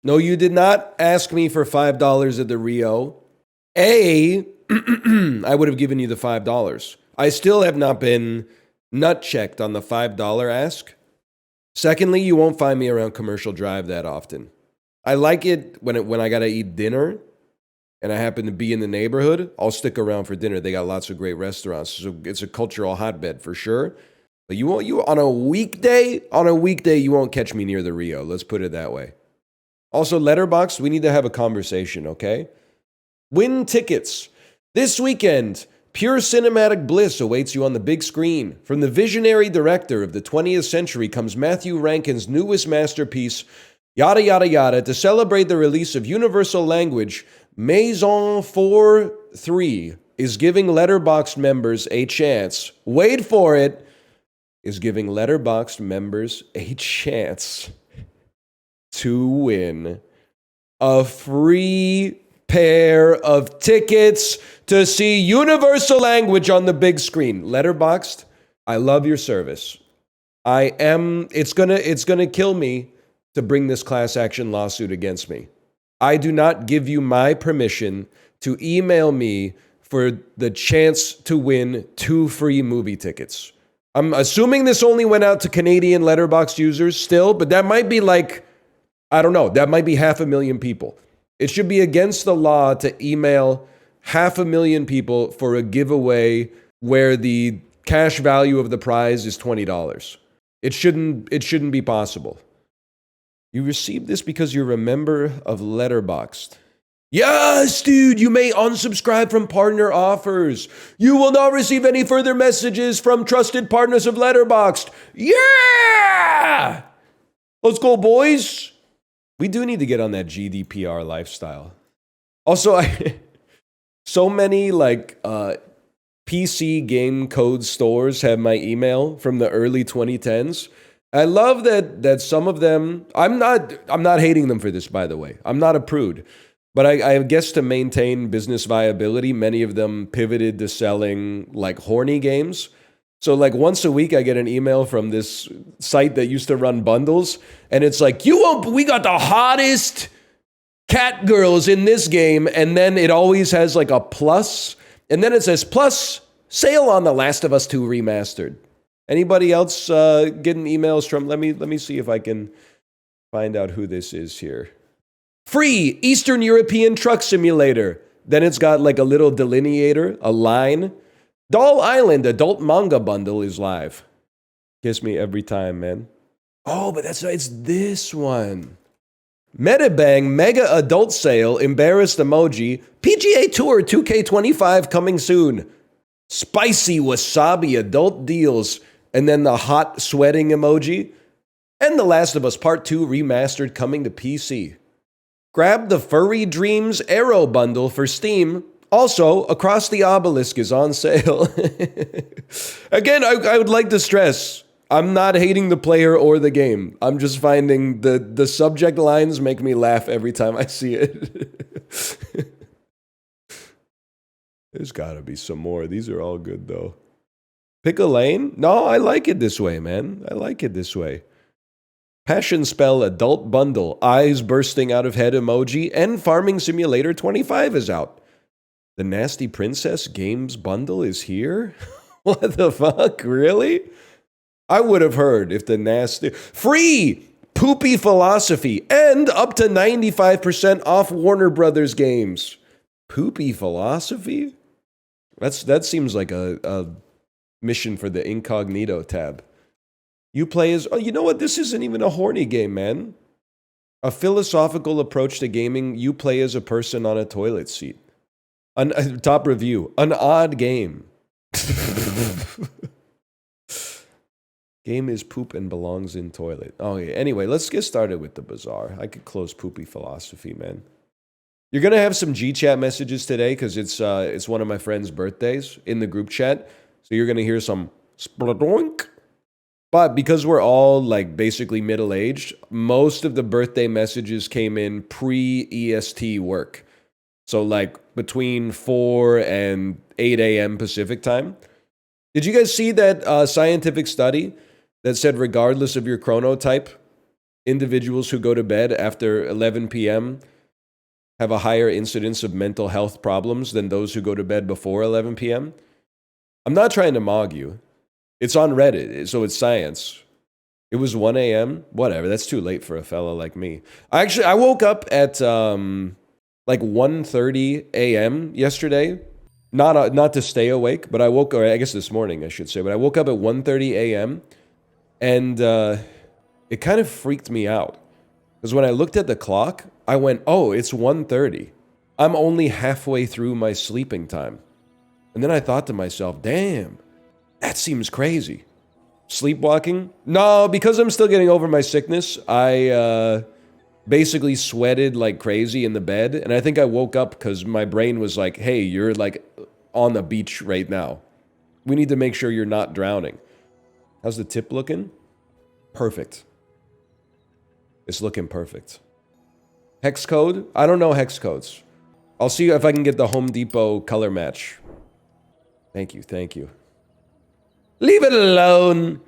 No, you did not ask me for $5 at the Rio. I would have given you the $5. I still have not been nut checked on the $5 ask. Secondly, you won't find me around Commercial Drive that often. I like it when I gotta eat dinner and I happen to be in the neighborhood. I'll stick around for dinner. They got lots of great restaurants, so it's a cultural hotbed for sure. But you on a weekday, you won't catch me near the Rio. Let's put it that way. Also, Letterboxd, we need to have a conversation, okay? Win tickets. This weekend, pure cinematic bliss awaits you on the big screen. From the visionary director of the 20th century comes Matthew Rankin's newest masterpiece, Yada Yada Yada, to celebrate the release of Universal Language. Maison 4-3 is giving Letterboxd members a chance. Wait for it. Is giving Letterboxd members a chance to win a free pair of tickets to see Universal Language on the big screen. Letterboxd, I love your service. It's gonna kill me to bring this class action lawsuit against me. I do not give you my permission to email me for the chance to win 2 free movie tickets. I'm assuming this only went out to Canadian Letterboxd users still, but that might be I don't know, that might be 500,000 people. It should be against the law to email 500,000 people for a giveaway where the cash value of the prize is $20. It shouldn't be possible. You received this because you're a member of Letterboxd. Yes, dude, you may unsubscribe from partner offers. You will not receive any further messages from trusted partners of Letterboxd. Yeah! Let's go, boys. We do need to get on that GDPR lifestyle. Also, so many PC game code stores have my email from the early 2010s. I love that some of them, I'm not hating them for this, by the way. I'm not a prude. But I guess to maintain business viability, many of them pivoted to selling horny games. So once a week I get an email from this site that used to run bundles, and it's we got the hottest cat girls in this game, and then it always has a plus, and then it says plus sale on The Last of Us 2 Remastered. Anybody else getting emails from, let me see if I can find out who this is here. Free Eastern European Truck Simulator. Then it's got a little delineator, a line. Doll Island Adult Manga Bundle is live. Kiss me every time, man. Oh, but it's this one. Metabang Mega Adult Sale, Embarrassed Emoji, PGA Tour 2K25 coming soon. Spicy Wasabi Adult Deals, and then the hot sweating emoji. And The Last of Us Part 2 Remastered coming to PC. Grab the Furry Dreams Arrow Bundle for Steam. Also, Across the Obelisk is on sale. Again, I would like to stress, I'm not hating the player or the game. I'm just finding the subject lines make me laugh every time I see it. There's gotta be some more. These are all good, though. Pick a lane? No, I like it this way, man. I like it this way. Passion Spell Adult Bundle, Eyes Bursting Out of Head emoji, and Farming Simulator 25 is out. The Nasty Princess Games Bundle is here? What the fuck? Really? I would have heard if the nasty... Free! Poopy Philosophy, and up to 95% off Warner Brothers games. Poopy Philosophy? That seems like a mission for the incognito tab. You play as... Oh, you know what? This isn't even a horny game, man. A philosophical approach to gaming. You play as a person on a toilet seat. Top review. An odd game. Game is poop and belongs in toilet. Oh, yeah. Anyway, let's get started with the Bazaar. I could close Poopy Philosophy, man. You're going to have some G-chat messages today because it's one of my friend's birthdays in the group chat. So you're going to hear some spladoink. But because we're all basically middle-aged, most of the birthday messages came in pre-EST work. So between 4 and 8 a.m. Pacific time. Did you guys see that scientific study that said regardless of your chronotype, individuals who go to bed after 11 p.m. have a higher incidence of mental health problems than those who go to bed before 11 p.m.? I'm not trying to mog you. It's on Reddit, so it's science. It was 1 a.m. Whatever, that's too late for a fella like me. I woke up at like 1:30 a.m. yesterday. Not to stay awake, but or I guess this morning I should say, but I woke up at 1:30 a.m. and it kind of freaked me out. Because when I looked at the clock, I went, oh, it's 1:30. I'm only halfway through my sleeping time. And then I thought to myself, damn, that seems crazy. Sleepwalking? No, because I'm still getting over my sickness, I basically sweated like crazy in the bed. And I think I woke up because my brain was like, hey, you're like on the beach right now. We need to make sure you're not drowning. How's the tip looking? Perfect. It's looking perfect. Hex code? I don't know hex codes. I'll see if I can get the Home Depot color match. Thank you, thank you. Leave it alone.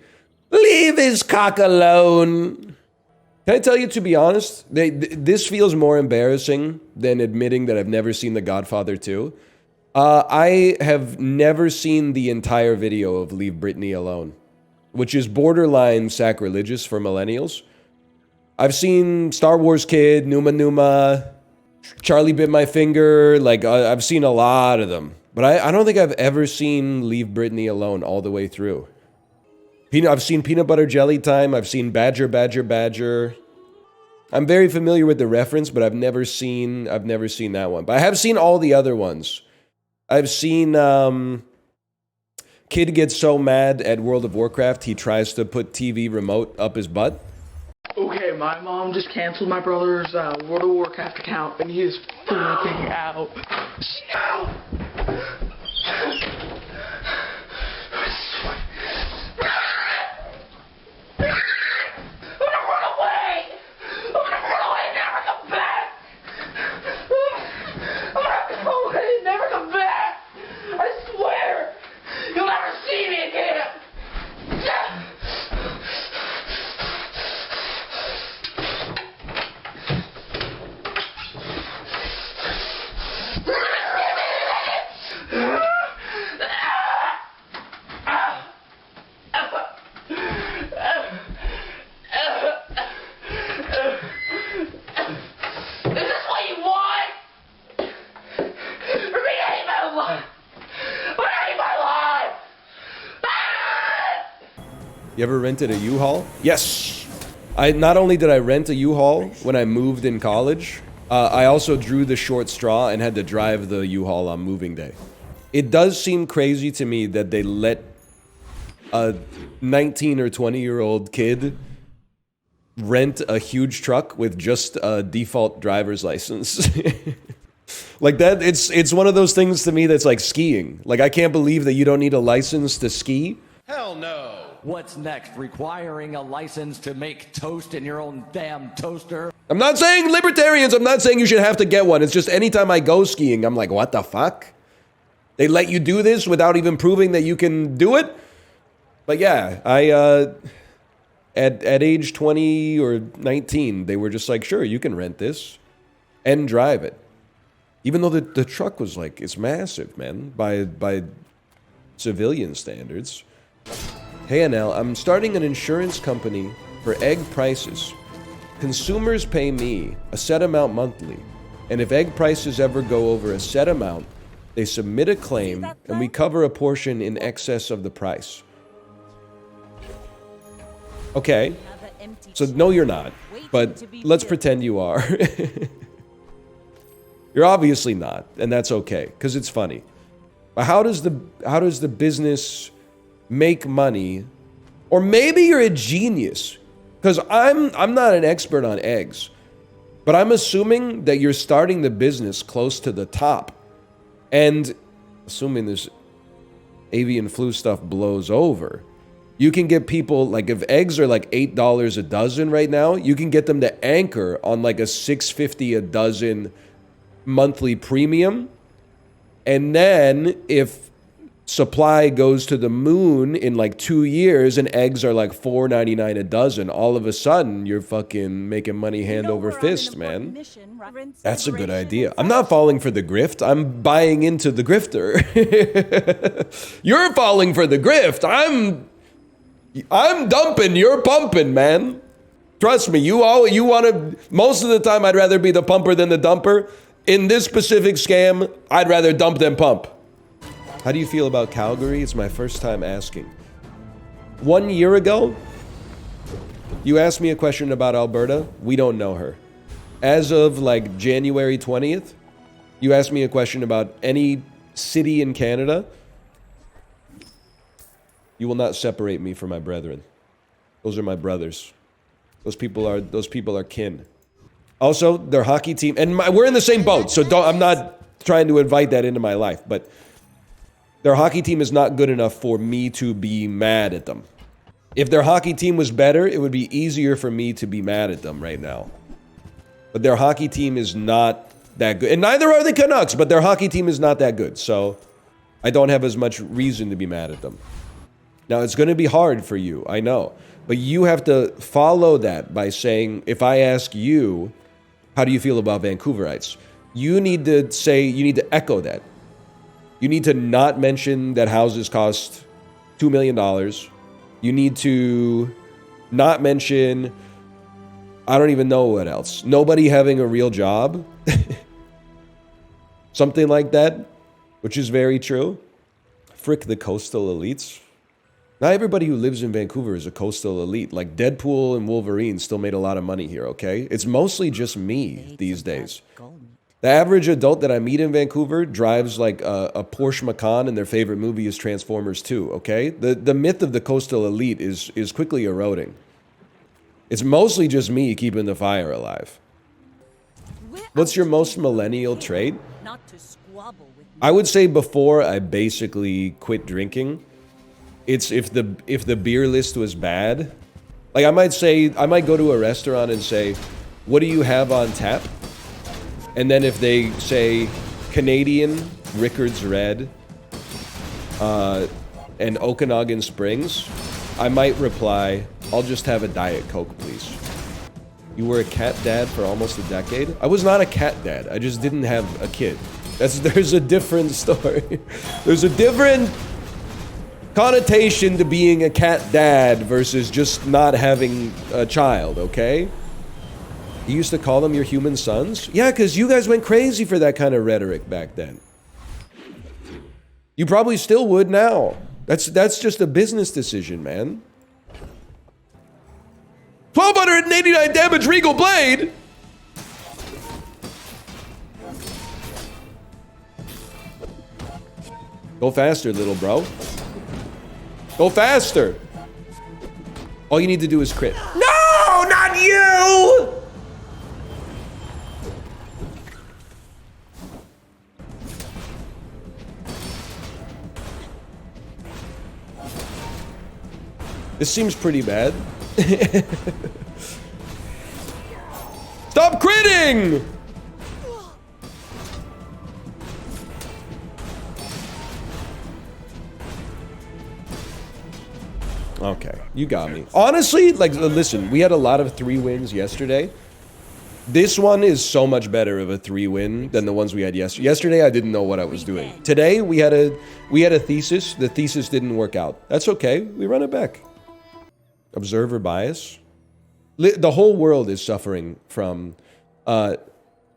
Leave his cock alone. Can I tell you, to be honest, this feels more embarrassing than admitting that I've never seen The Godfather 2. I have never seen the entire video of Leave Britney Alone, which is borderline sacrilegious for millennials. I've seen Star Wars Kid, Numa Numa, Charlie Bit My Finger, like I've seen a lot of them. But I don't think I've ever seen Leave Britney Alone all the way through. I've seen Peanut Butter Jelly Time, I've seen Badger, Badger, Badger. I'm very familiar with the reference, but I've never seen that one. But I have seen all the other ones. I've seen Kid gets so mad at World of Warcraft, he tries to put TV remote up his butt. Okay, my mom just canceled my brother's World of Warcraft account, and he is freaking out. You ever rented a U-Haul? Yes! Not only did I rent a U-Haul when I moved in college, I also drew the short straw and had to drive the U-Haul on moving day. It does seem crazy to me that they let a 19 or 20-year-old kid rent a huge truck with just a default driver's license. Like that, it's one of those things to me that's like skiing. Like, I can't believe that you don't need a license to ski. Hell no. What's next? Requiring a license to make toast in your own damn toaster? I'm not saying libertarians, I'm not saying you should have to get one. It's just anytime I go skiing, I'm like, what the fuck? They let you do this without even proving that you can do it? But yeah, at age 20 or 19, they were just like, sure, you can rent this and drive it. Even though the truck was like, it's massive, man, by civilian standards. Hey NL, I'm starting an insurance company for egg prices. Consumers pay me a set amount monthly, and if egg prices ever go over a set amount, they submit a claim, and we cover a portion in excess of the price. Okay, so no you're not, but let's pretend you are. You're obviously not, and that's okay, because it's funny. But how does the business make money? Or maybe you're a genius, because I'm not an expert on eggs, but I'm assuming that you're starting the business close to the top, and assuming this avian flu stuff blows over, you can get people, like, if eggs are like $8 a dozen right now, you can get them to anchor on like a $6.50 a dozen monthly premium. And then if supply goes to the moon in like 2 years and eggs are like $4.99 a dozen, all of a sudden you're fucking making money hand over fist, man. That's a good idea. I'm not falling for the grift. I'm buying into the grifter. You're falling for the grift. I'm dumping, you're pumping, man. Trust me, you want to, most of the time I'd rather be the pumper than the dumper. In this specific scam, I'd rather dump than pump. How do you feel about Calgary? It's my first time asking. 1 year ago, you asked me a question about Alberta. We don't know her. As of like January 20th, you asked me a question about any city in Canada. You will not separate me from my brethren. Those are my brothers. Those people are kin. Also, their hockey team, and we're in the same boat, so I'm not trying to invite that into my life, but their hockey team is not good enough for me to be mad at them. If their hockey team was better, it would be easier for me to be mad at them right now. But their hockey team is not that good. And neither are the Canucks, but their hockey team is not that good. So I don't have as much reason to be mad at them. Now, it's going to be hard for you, I know. But you have to follow that by saying, if I ask you, how do you feel about Vancouverites? You need to echo that. You need to not mention that houses cost $2 million. You need to not mention, I don't even know what else. Nobody having a real job. Something like that, which is very true. Frick the coastal elites. Not everybody who lives in Vancouver is a coastal elite. Like Deadpool and Wolverine still made a lot of money here, okay? It's mostly just me these days. The average adult that I meet in Vancouver drives like a Porsche Macan and their favorite movie is Transformers 2, okay? The myth of the coastal elite is quickly eroding. It's mostly just me keeping the fire alive. What's your most millennial trait? I would say before I basically quit drinking, it's if the beer list was bad. Like I might go to a restaurant and say, what do you have on tap? And then if they say Canadian, Rickard's Red, and Okanagan Springs, I might reply, I'll just have a Diet Coke, please. You were a cat dad for almost a decade? I was not a cat dad. I just didn't have a kid. There's a different story. There's a different connotation to being a cat dad versus just not having a child, okay? You used to call them your human sons? Yeah, because you guys went crazy for that kind of rhetoric back then. You probably still would now. That's just a business decision, man. 1,289 damage Regal Blade! Go faster, little bro. Go faster! All you need to do is crit. No, not you! This seems pretty bad. Stop critting! Okay, you got me. Honestly, like, listen, we had a lot of 3 wins yesterday. This one is so much better of a 3-win than the ones we had yesterday. Yesterday, I didn't know what I was doing. Today, we had a thesis. The thesis didn't work out. That's okay. We run it back. Observer bias. The whole world is suffering from the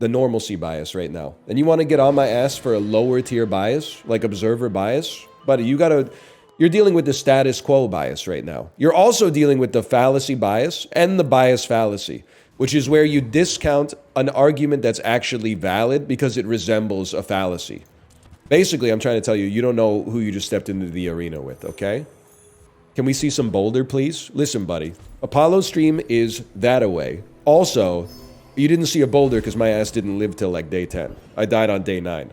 normalcy bias right now. And you want to get on my ass for a lower tier bias, like observer bias? Buddy, you're dealing with the status quo bias right now. You're also dealing with the fallacy bias and the bias fallacy, which is where you discount an argument that's actually valid because it resembles a fallacy. Basically, I'm trying to tell you, you don't know who you just stepped into the arena with, okay? Can we see some Boulder, please? Listen, buddy. Apollo stream is that away. Also, you didn't see a Boulder because my ass didn't live till like day 10. I died on day 9.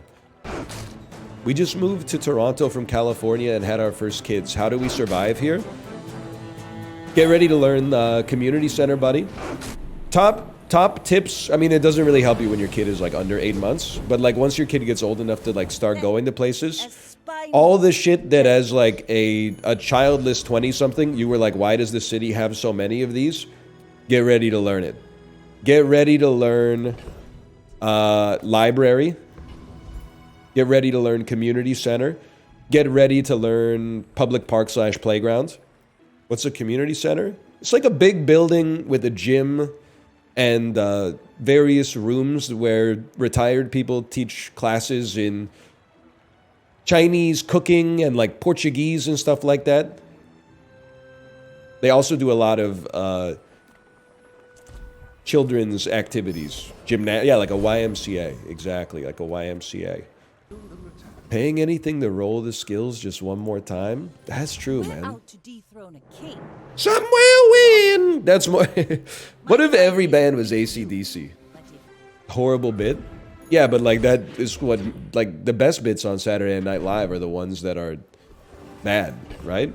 We just moved to Toronto from California and had our first kids. How do we survive here? Get ready to learn community center, buddy. Top tips. I mean, it doesn't really help you when your kid is like under 8 months, but like once your kid gets old enough to like start going to places, all the shit that as like a childless 20-something, you were like, why does the city have so many of these? Get ready to learn it. Get ready to learn library. Get ready to learn community center. Get ready to learn public park / playground. What's a community center? It's like a big building with a gym and various rooms where retired people teach classes in Chinese cooking and like Portuguese and stuff like that. They also do a lot of children's activities. Yeah, like a YMCA. Exactly, like a YMCA. Paying anything to roll the skills just one more time? That's true, man. Out to dethrone a king. Somewhere win! That's more... What if every band was AC/DC? Horrible bit? Yeah, but like that is what... Like the best bits on Saturday Night Live are the ones that are bad, right?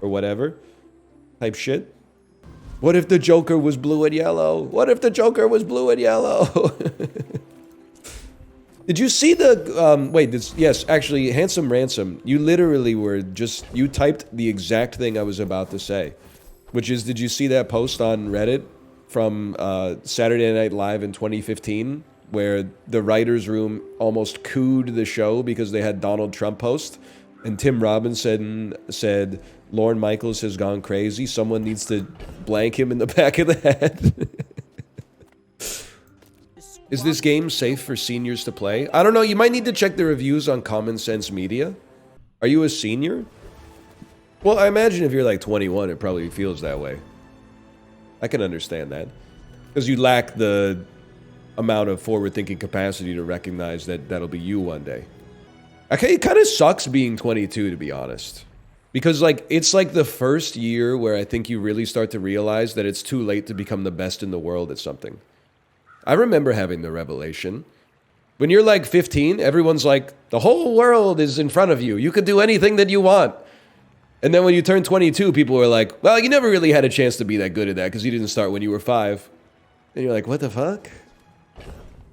Or whatever. Type shit. What if the Joker was blue and yellow? What if the Joker was blue and yellow? Did you see the, yes, actually, Handsome Ransom, you literally were just, you typed the exact thing I was about to say. Which is, did you see that post on Reddit from Saturday Night Live in 2015? Where the writer's room almost cooed the show because they had Donald Trump host? And Tim Robinson said, Lorne Michaels has gone crazy. Someone needs to blank him in the back of the head. Is this game safe for seniors to play? I don't know. You might need to check the reviews on Common Sense Media. Are you a senior? Well, I imagine if you're like 21, it probably feels that way. I can understand that. Because you lack the amount of forward-thinking capacity to recognize that that'll be you one day. Okay, it kind of sucks being 22, to be honest. Because, like, it's like the first year where I think you really start to realize that it's too late to become the best in the world at something. I remember having the revelation. When you're like 15, everyone's like, the whole world is in front of you. You could do anything that you want. And then when you turn 22, people are like, well, you never really had a chance to be that good at that because you didn't start when you were 5. And you're like, what the fuck?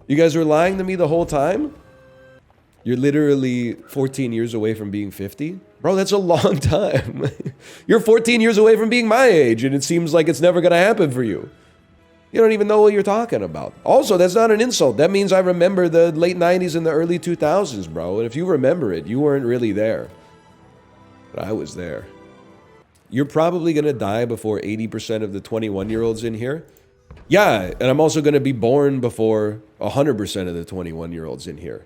You guys were lying to me the whole time? You're literally 14 years away from being 50? Bro, that's a long time. You're 14 years away from being my age, and it seems like it's never going to happen for you. You don't even know what you're talking about. Also, that's not an insult. That means I remember the late 90s and the early 2000s, bro. And if you remember it, you weren't really there. But I was there. You're probably going to die before 80% of the 21-year-olds in here. Yeah, and I'm also going to be born before 100% of the 21-year-olds in here.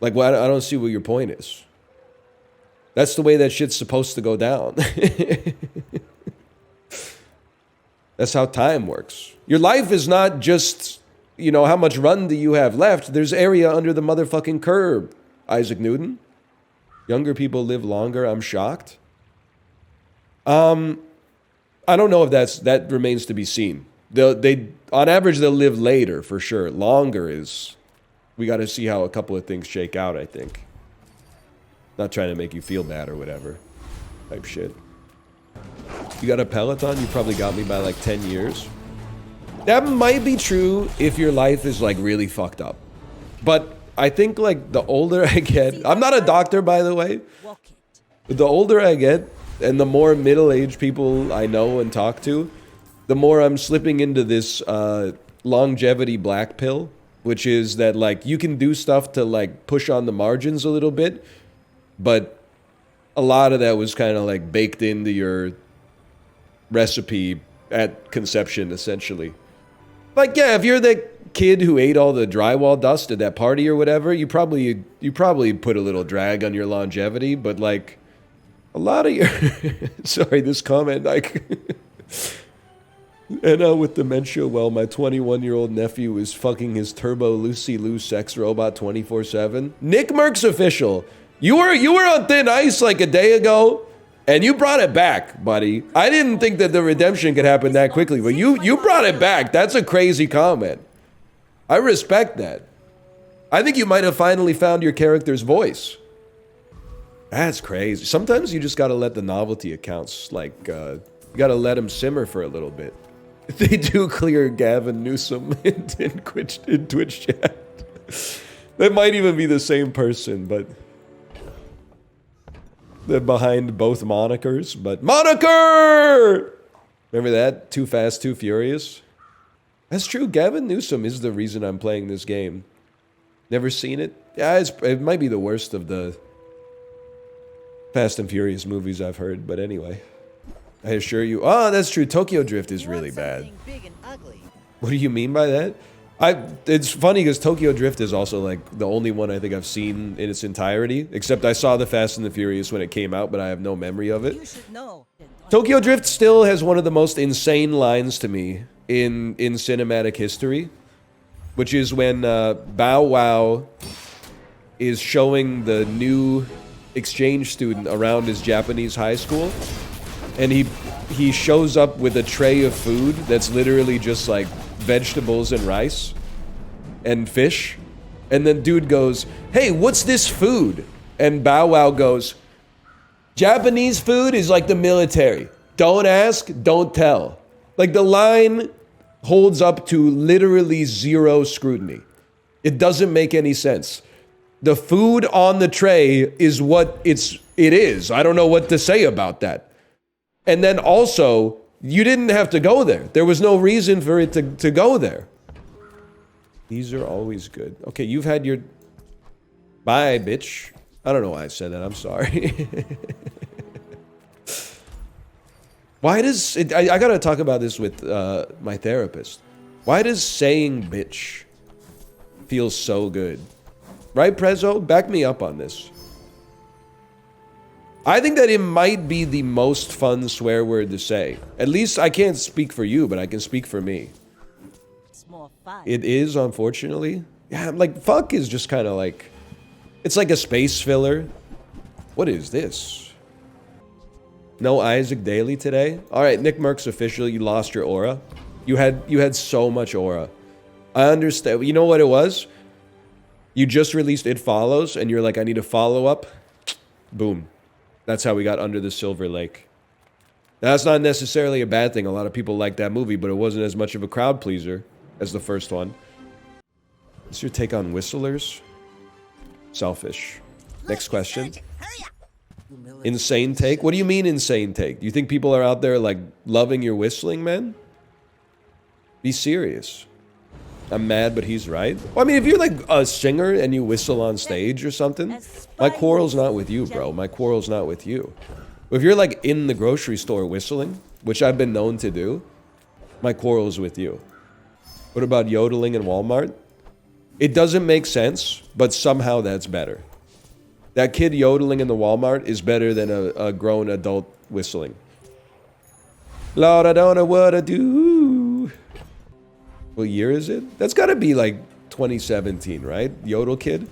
Like, well, I don't see what your point is. That's the way that shit's supposed to go down. That's how time works. Your life is not just, you know, how much run do you have left. There's area under the motherfucking curb, Isaac Newton. Younger people live longer. I'm shocked. I don't know if that remains to be seen. They on average, they'll live later, for sure. Longer is... We got to see how a couple of things shake out, I think. Not trying to make you feel bad or whatever. Type shit. You got a Peloton? You probably got me by like 10 years. That might be true if your life is like really fucked up. But I think like the older I get... I'm not a doctor, by the way. But the older I get and the more middle-aged people I know and talk to, the more I'm slipping into this longevity black pill. Which is that, like, you can do stuff to, like, push on the margins a little bit. But a lot of that was kind of, like, baked into your recipe at conception, essentially. Like, yeah, if you're the kid who ate all the drywall dust at that party or whatever, you probably put a little drag on your longevity. But, like, a lot of your... Sorry, this comment, like... And with dementia, well, my 21-year-old nephew is fucking his Turbo Lucy Lou sex robot 24/7. Nick Merck's official. You were on thin ice like a day ago, and you brought it back, buddy. I didn't think that the redemption could happen that quickly, but you brought it back. That's a crazy comment. I respect that. I think you might have finally found your character's voice. That's crazy. Sometimes you just gotta let the novelty accounts, like, you gotta let them simmer for a little bit. They do clear Gavin Newsom in Twitch chat. That might even be the same person, but They're behind both monikers, but moniker! Remember that? Too Fast, Too Furious? That's true. Gavin Newsom is the reason I'm playing this game. Never seen it? Yeah, it might be the worst of the Fast and Furious movies I've heard, but anyway. I assure you. Oh, that's true. Tokyo Drift is really bad. Big and ugly. What do you mean by that? It's funny because Tokyo Drift is also like the only one I think I've seen in its entirety, except I saw the Fast and the Furious when it came out, but I have no memory of it. You should know. Tokyo Drift still has one of the most insane lines to me in cinematic history, which is when Bow Wow is showing the new exchange student around his Japanese high school, and he shows up with a tray of food that's literally just like vegetables and rice and fish, and then dude goes, "Hey, what's this food?" And Bow Wow goes, "Japanese food is like the military. Don't ask, don't tell." Like, the line holds up to literally zero scrutiny. It doesn't make any sense. The food on the tray is what it is. I don't know what to say about that. And then also, you didn't have to go there. There was no reason for it to go there. These are always good. Okay, you've had your... Bye, bitch. I don't know why I said that. I'm sorry. Why does... I gotta talk about this with my therapist. Why does saying bitch feel so good? Right, Prezzo? Back me up on this. I think that it might be the most fun swear word to say. At least I can't speak for you, but I can speak for me. It's more fun. It is, unfortunately. Yeah, like, fuck is just kind of like... It's like a space filler. What is this? No Isaac Daily today? Alright, Nick Merck's official. You lost your aura. You had so much aura. I understand. You know what it was? You just released It Follows, and you're like, I need a follow-up. Boom. That's how we got Under the Silver Lake. Now, that's not necessarily a bad thing. A lot of people like that movie, but it wasn't as much of a crowd pleaser as the first one. What's your take on whistlers? Selfish. Next question. Insane take? What do you mean insane take? Do you think people are out there, like, loving your whistling, man? Be serious. I'm mad, but he's right. Well, I mean, if you're like a singer and you whistle on stage or something, my quarrel's not with you, bro. My quarrel's not with you. If you're like in the grocery store whistling, which I've been known to do, my quarrel's with you. What about yodeling in Walmart? It doesn't make sense, but somehow that's better. That kid yodeling in the Walmart is better than a grown adult whistling. Lord, I don't know what to do. What year is it? That's got to be like 2017, right? Yodel Kid.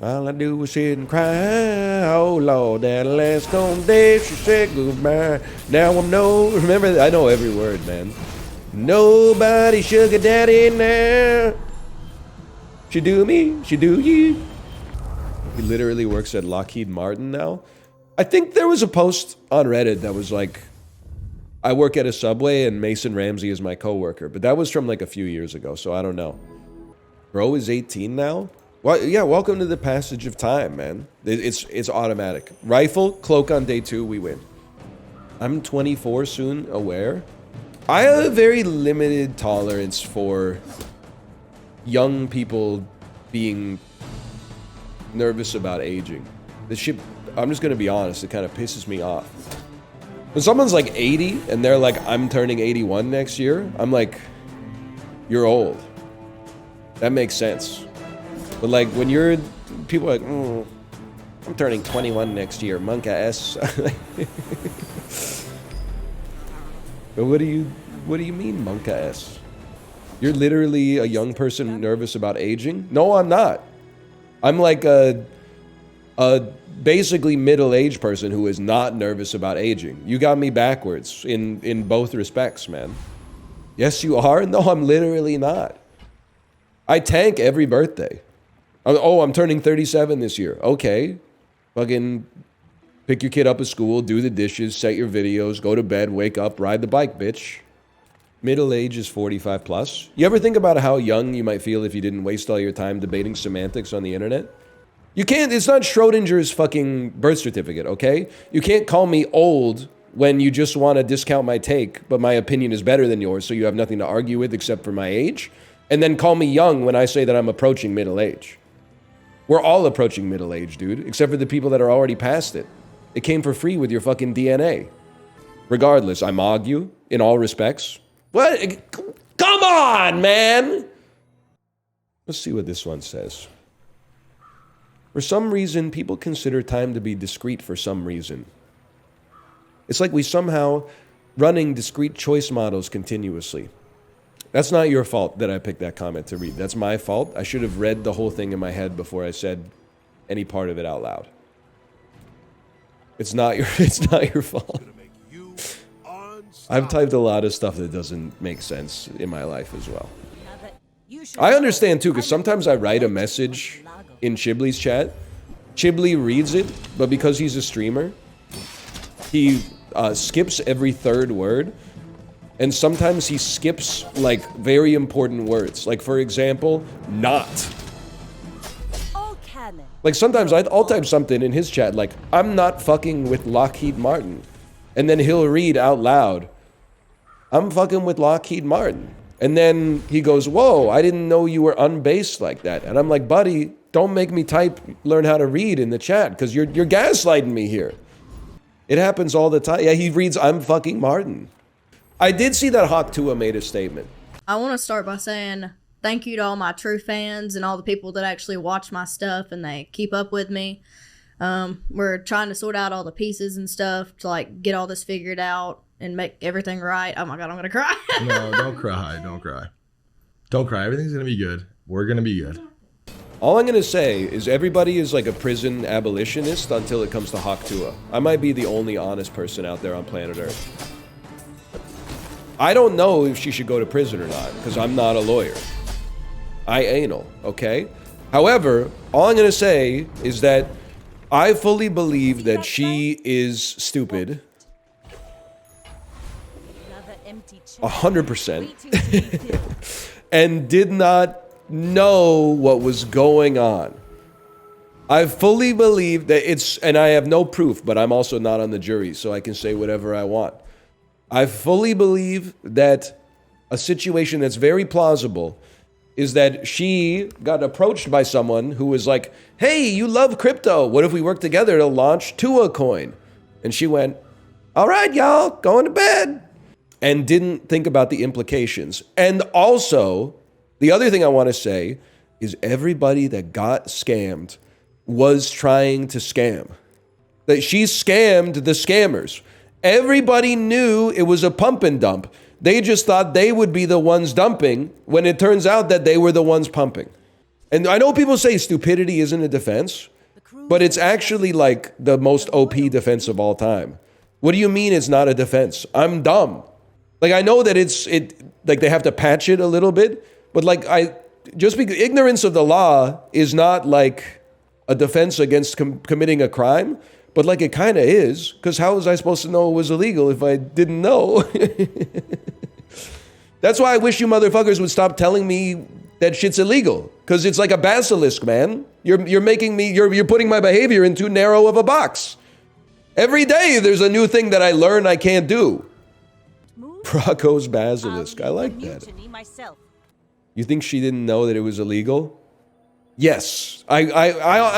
All I do was sit and cry. Oh Lord, that last gone day she said goodbye. Now I'm no. Remember, I know every word, man. Nobody sugar daddy now. She do me, she do you. He literally works at Lockheed Martin now. I think there was a post on Reddit that was like, I work at a Subway and Mason Ramsey is my coworker, but that was from like a few years ago, so I don't know. Bro is 18 now? Well, yeah, welcome to the passage of time, man. It's automatic. Rifle, cloak on day 2, we win. I'm 24 soon, aware. I have a very limited tolerance for young people being nervous about aging. This shit, I'm just gonna be honest, it kind of pisses me off. When someone's like 80 and they're like, I'm turning 81 next year, I'm like, you're old. That makes sense. But like when you're, people are like, I'm turning 21 next year, monka S. But what do you mean monka S? You're literally a young person nervous about aging? No, I'm not. I'm like a basically middle-aged person who is not nervous about aging. You got me backwards in both respects, man. Yes, you are? No, I'm literally not. I tank every birthday. Oh, I'm turning 37 this year. Okay. Fucking pick your kid up at school, do the dishes, set your videos, go to bed, wake up, ride the bike, bitch. Middle age is 45 plus. You ever think about how young you might feel if you didn't waste all your time debating semantics on the internet? You can't, it's not Schrodinger's fucking birth certificate, okay? You can't call me old when you just want to discount my take, but my opinion is better than yours, so you have nothing to argue with except for my age. And then call me young when I say that I'm approaching middle age. We're all approaching middle age, dude, except for the people that are already past it. It came for free with your fucking DNA. Regardless, I mog you in all respects. What? Come on, man! Let's see what this one says. For some reason, people consider time to be discrete for some reason. It's like we somehow running discrete choice models continuously. That's not your fault that I picked that comment to read. That's my fault. I should have read the whole thing in my head before I said any part of it out loud. It's not your fault. I've typed a lot of stuff that doesn't make sense in my life as well. I understand too, because sometimes I write a message in Chibli's chat. Chibli reads it, but because he's a streamer, he skips every third word. And sometimes he skips, like, very important words. Like, for example, not. Like, sometimes I'll type something in his chat, like, I'm not fucking with Lockheed Martin. And then he'll read out loud, I'm fucking with Lockheed Martin. And then he goes, whoa, I didn't know you were unbased like that. And I'm like, buddy, don't make me learn how to read in the chat, because you're gaslighting me here. It happens all the time. Yeah, he reads, I'm fucking Martin. I did see that Hawk Tuah made a statement. I want to start by saying thank you to all my true fans and all the people that actually watch my stuff and they keep up with me. We're trying to sort out all the pieces and stuff to like get all this figured out and make everything right. Oh my God, I'm going to cry. No, don't cry. Don't cry. Don't cry. Everything's going to be good. We're going to be good. All I'm going to say is everybody is like a prison abolitionist until it comes to Hawk Tuah. I might be the only honest person out there on planet Earth. I don't know if she should go to prison or not, because I'm not a lawyer. I anal, okay? However, all I'm going to say is that I fully believe that she is stupid. 100%. And did not know what was going on. I fully believe that it's, and I have no proof, but I'm also not on the jury, so I can say whatever I want. I fully believe that a situation that's very plausible is that she got approached by someone who was like, hey, you love crypto. What if we work together to launch Tuah coin? And she went, all right, y'all, going to bed. And didn't think about the implications. And also, the other thing I want to say is everybody that got scammed was trying to scam. That she scammed the scammers. Everybody knew it was a pump and dump. They just thought they would be the ones dumping when it turns out that they were the ones pumping. And I know people say stupidity isn't a defense, but it's actually like the most OP defense of all time. What do you mean it's not a defense? I'm dumb. Like, I know that like they have to patch it a little bit, but like just because ignorance of the law is not like a defense against committing a crime. But like it kind of is, because how was I supposed to know it was illegal if I didn't know? That's why I wish you motherfuckers would stop telling me that shit's illegal, because it's like a basilisk, man. You're making me, you're putting my behavior in too narrow of a box. Every day there's a new thing that I learn I can't do. Rocco's basilisk, I like that. You think she didn't know that it was illegal? Yes, I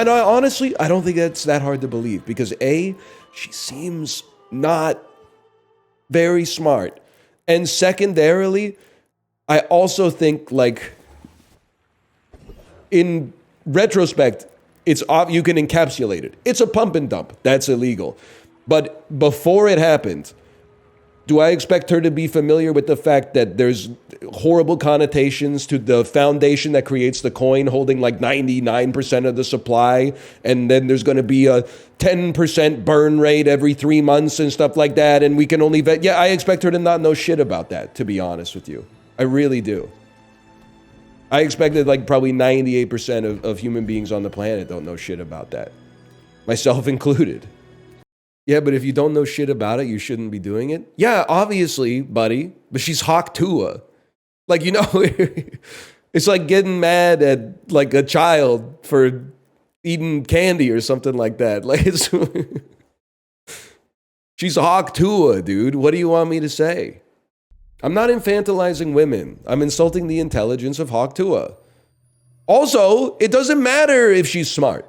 honestly, I don't think that's that hard to believe, because A, she seems not very smart. And secondarily, I also think, like, in retrospect, you can encapsulate it. It's a pump and dump. That's illegal. But before it happened, do I expect her to be familiar with the fact that there's horrible connotations to the foundation that creates the coin holding like 99% of the supply, and then there's going to be a 10% burn rate every 3 months and stuff like that, and we can only vet? Yeah, I expect her to not know shit about that, to be honest with you. I really do. I expect that like probably 98% of human beings on the planet don't know shit about that. Myself included. Yeah, but if you don't know shit about it, you shouldn't be doing it. Yeah, obviously, buddy. But she's Hawk Tuah. Like, you know, it's like getting mad at like a child for eating candy or something like that. Like it's she's Hawk Tuah, dude. What do you want me to say? I'm not infantilizing women. I'm insulting the intelligence of Hawk Tuah. Also, it doesn't matter if she's smart.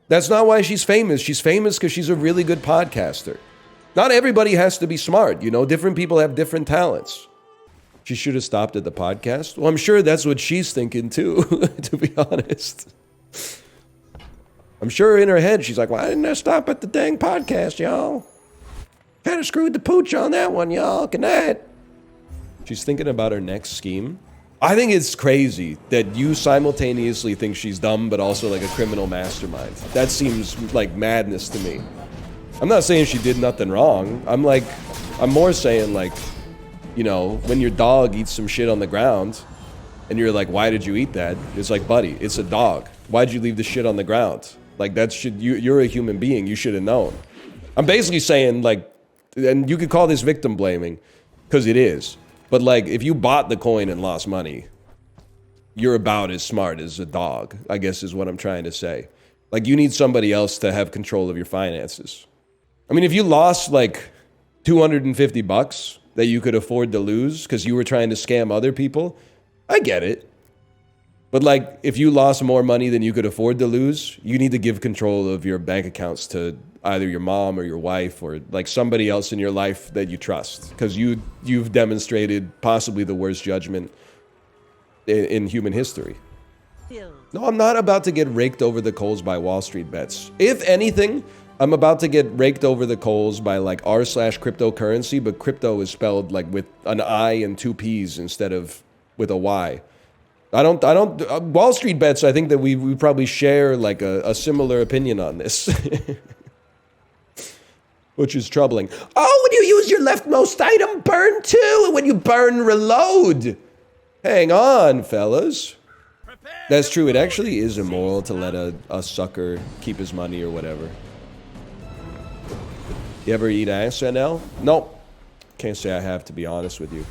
That's not why she's famous. She's famous because she's a really good podcaster. Not everybody has to be smart, you know? Different people have different talents. She should have stopped at the podcast. Well, I'm sure that's what she's thinking too, to be honest. I'm sure in her head, she's like, why didn't I stop at the dang podcast, y'all? Kind of screwed the pooch on that one, y'all. Good night. She's thinking about her next scheme. I think it's crazy that you simultaneously think she's dumb, but also like a criminal mastermind. That seems like madness to me. I'm not saying she did nothing wrong. I'm more saying like, you know, when your dog eats some shit on the ground and you're like, why did you eat that? It's like, buddy, it's a dog. Why'd you leave the shit on the ground? Like that should, you're a human being. You should have known. I'm basically saying like, and you could call this victim blaming because it is. But like, if you bought the coin and lost money, you're about as smart as a dog, I guess is what I'm trying to say. Like, you need somebody else to have control of your finances. I mean, if you lost like $250 that you could afford to lose because you were trying to scam other people, I get it. But like, if you lost more money than you could afford to lose, you need to give control of your bank accounts to either your mom or your wife or like somebody else in your life that you trust, because you've demonstrated possibly the worst judgment in human history. No, I'm not about to get raked over the coals by Wall Street bets. If anything, I'm about to get raked over the coals by like r/cryptocurrency, but crypto is spelled like with an I and two P's instead of with a Y. I don't, Wall Street bets, I think that we probably share like a similar opinion on this. Which is troubling. Oh, when you use your leftmost item, burn too. And when you burn, reload. Hang on, fellas. That's true. It actually is immoral to let a sucker keep his money or whatever. You ever eat ass, NL? Nope. Can't say I have, to be honest with you.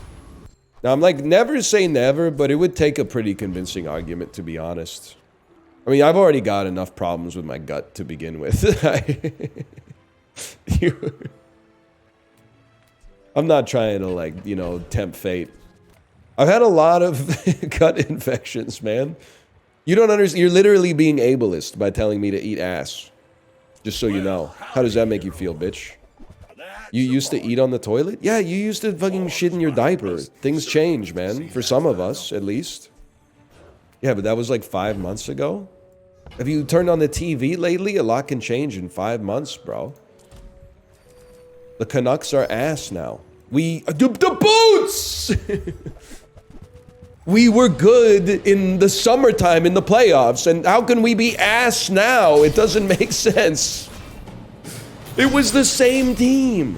Now, I'm like, never say never, but it would take a pretty convincing argument, to be honest. I mean, I've already got enough problems with my gut to begin with. I'm not trying to, like, you know, tempt fate. I've had a lot of gut infections, man. You don't understand. You're literally being ableist by telling me to eat ass. Just so you know. How does that make you feel, bitch? You used to eat on the toilet? Yeah, you used to fucking shit in your diaper. Things change, man. For some of us, at least. Yeah, but that was like 5 months ago. Have you turned on the TV lately? A lot can change in 5 months, bro. The Canucks are ass now. The Boots! We were good in the summertime in the playoffs, and how can we be ass now? It doesn't make sense. It was the same team.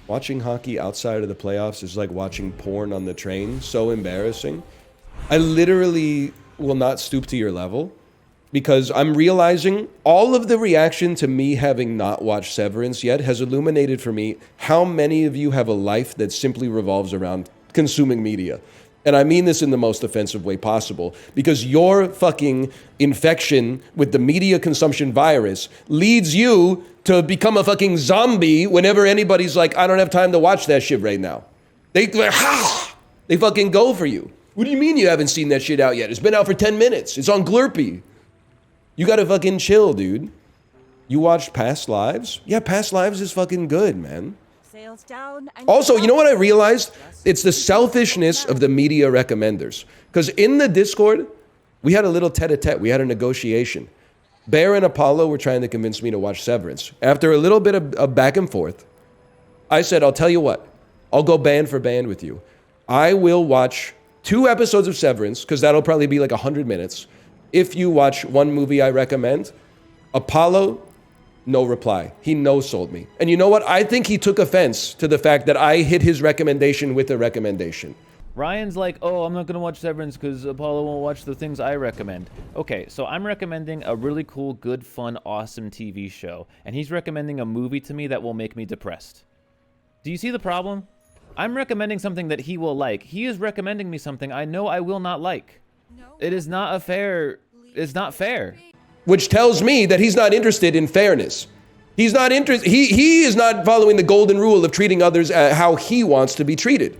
Watching hockey outside of the playoffs is like watching porn on the train. So embarrassing. I literally will not stoop to your level, because I'm realizing all of the reaction to me having not watched Severance yet has illuminated for me how many of you have a life that simply revolves around consuming media. And I mean this in the most offensive way possible, because your fucking infection with the media consumption virus leads you to become a fucking zombie whenever anybody's like, I don't have time to watch that shit right now. They fucking go for you. What do you mean you haven't seen that shit out yet? It's been out for 10 minutes. It's on Glurpy. You gotta fucking chill, dude. You watched Past Lives? Yeah, Past Lives is fucking good, man. Also, you know what I realized? It's the selfishness of the media recommenders. Because in the Discord, we had a little tete-a-tete. We had a negotiation. Bear and Apollo were trying to convince me to watch Severance. After a little bit of back and forth, I said, I'll tell you what. I'll go band for band with you. I will watch 2 episodes of Severance, because that'll probably be like 100 minutes. If you watch one movie I recommend, Apollo, no reply. He no-sold me. And you know what? I think he took offense to the fact that I hit his recommendation with a recommendation. Ryan's like, oh, I'm not going to watch Severance because Apollo won't watch the things I recommend. Okay, so I'm recommending a really cool, good, fun, awesome TV show. And he's recommending a movie to me that will make me depressed. Do you see the problem? I'm recommending something that he will like. He is recommending me something I know I will not like. It is not a fair... It's not fair. which tells me that he's not interested in fairness. He's not interested. He is not following the golden rule of treating others how he wants to be treated.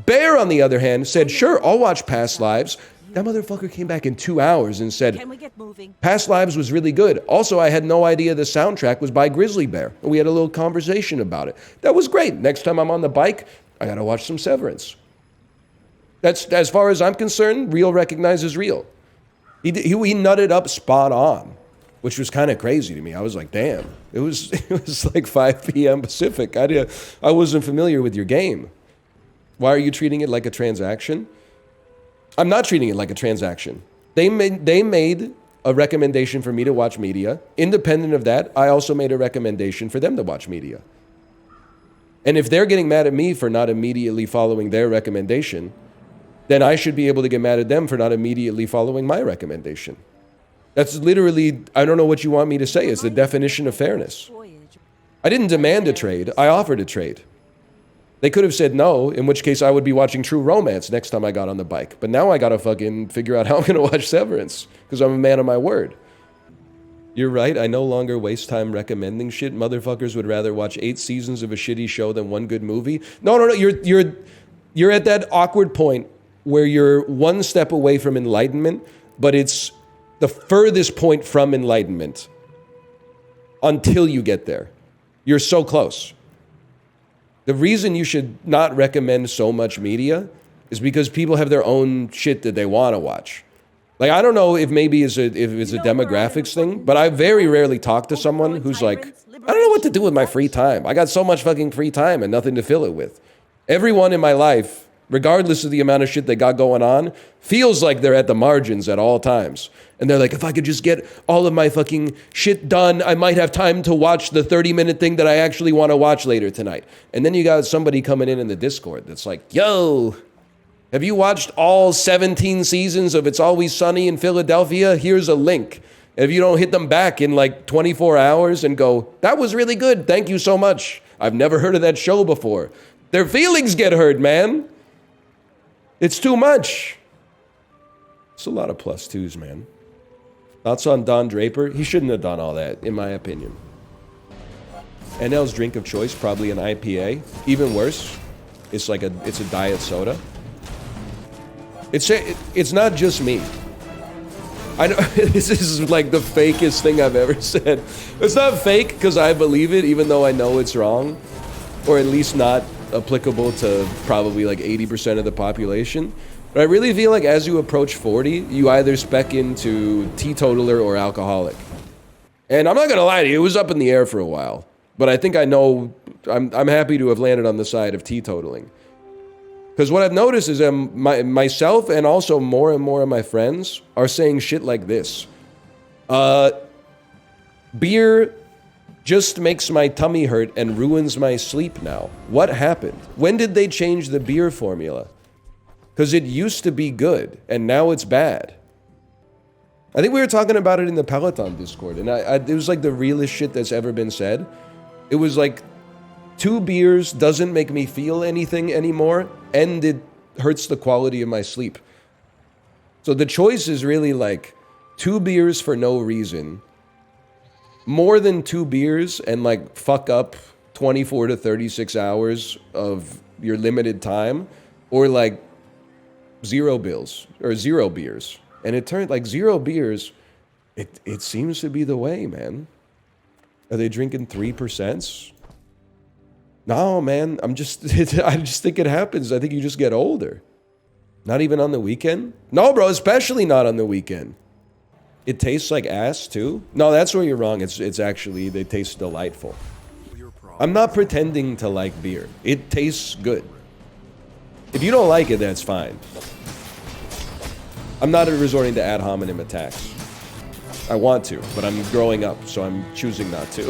Bear, on the other hand, said, sure, I'll watch Past Lives. That motherfucker came back in 2 hours and said, Can we get moving? Past Lives was really good. Also, I had no idea the soundtrack was by Grizzly Bear. And we had a little conversation about it. That was great. Next time I'm on the bike, I gotta watch some Severance. That's, as far as I'm concerned, real recognizes real. He nutted up spot on, which was kind of crazy to me. I was like, damn. It was like 5 p.m. Pacific. I wasn't familiar with your game. Why are you treating it like a transaction? I'm not treating it like a transaction. They made a recommendation for me to watch media. Independent of that, I also made a recommendation for them to watch media. And if they're getting mad at me for not immediately following their recommendation, then I should be able to get mad at them for not immediately following my recommendation. That's literally, I don't know what you want me to say. It's the definition of fairness. I didn't demand a trade. I offered a trade. They could have said no, in which case I would be watching True Romance next time I got on the bike. But now I gotta fucking figure out how I'm gonna watch Severance, because I'm a man of my word. You're right, I no longer waste time recommending shit. Motherfuckers would rather watch 8 seasons of a shitty show than one good movie. No, you're at that awkward point where you're one step away from enlightenment, but it's the furthest point from enlightenment until you get there. You're so close. The reason you should not recommend so much media is because people have their own shit that they want to watch. Like, I don't know if maybe if it's a demographics thing, but I very rarely talk to someone who's like, I don't know what to do with my free time. I got so much fucking free time and nothing to fill it with. Everyone in my life, regardless of the amount of shit they got going on, feels like they're at the margins at all times. And they're like, if I could just get all of my fucking shit done, I might have time to watch the 30-minute thing that I actually want to watch later tonight. And then you got somebody coming in the Discord that's like, yo, have you watched all 17 seasons of It's Always Sunny in Philadelphia? Here's a link. If you don't hit them back in like 24 hours and go, that was really good, thank you so much. I've never heard of that show before. Their feelings get hurt, man. It's too much. It's a lot of plus twos, man. Thoughts on Don Draper? He shouldn't have done all that, in my opinion. NL's drink of choice, probably an IPA. Even worse, it's a diet soda. It's not just me. I know this is like the fakest thing I've ever said. It's not fake because I believe it, even though I know it's wrong, or at least not applicable to probably like 80% of the population. But I really feel like as you approach 40, you either spec into teetotaler or alcoholic. And I'm not gonna lie to you, it was up in the air for a while. But I think I know, I'm happy to have landed on the side of teetotaling. Because what I've noticed is myself and also more and more of my friends are saying shit like this. Beer just makes my tummy hurt and ruins my sleep now. What happened? When did they change the beer formula? Because it used to be good, and now it's bad. I think we were talking about it in the Peloton Discord, and it was like the realest shit that's ever been said. It was like, 2 beers doesn't make me feel anything anymore, and it hurts the quality of my sleep. So the choice is really like 2 beers for no reason, more than 2 beers and like fuck up 24 to 36 hours of your limited time, or like 0 beers. And it turned like 0 beers, it seems to be the way, man. Are they drinking 3%? No, man, I just think it happens. I think you just get older. Not even on the weekend? No, bro, especially not on the weekend. It tastes like ass, too? No, that's where you're wrong. It's actually, they taste delightful. I'm not pretending to like beer. It tastes good. If you don't like it, that's fine. I'm not resorting to ad hominem attacks. I want to, but I'm growing up, so I'm choosing not to.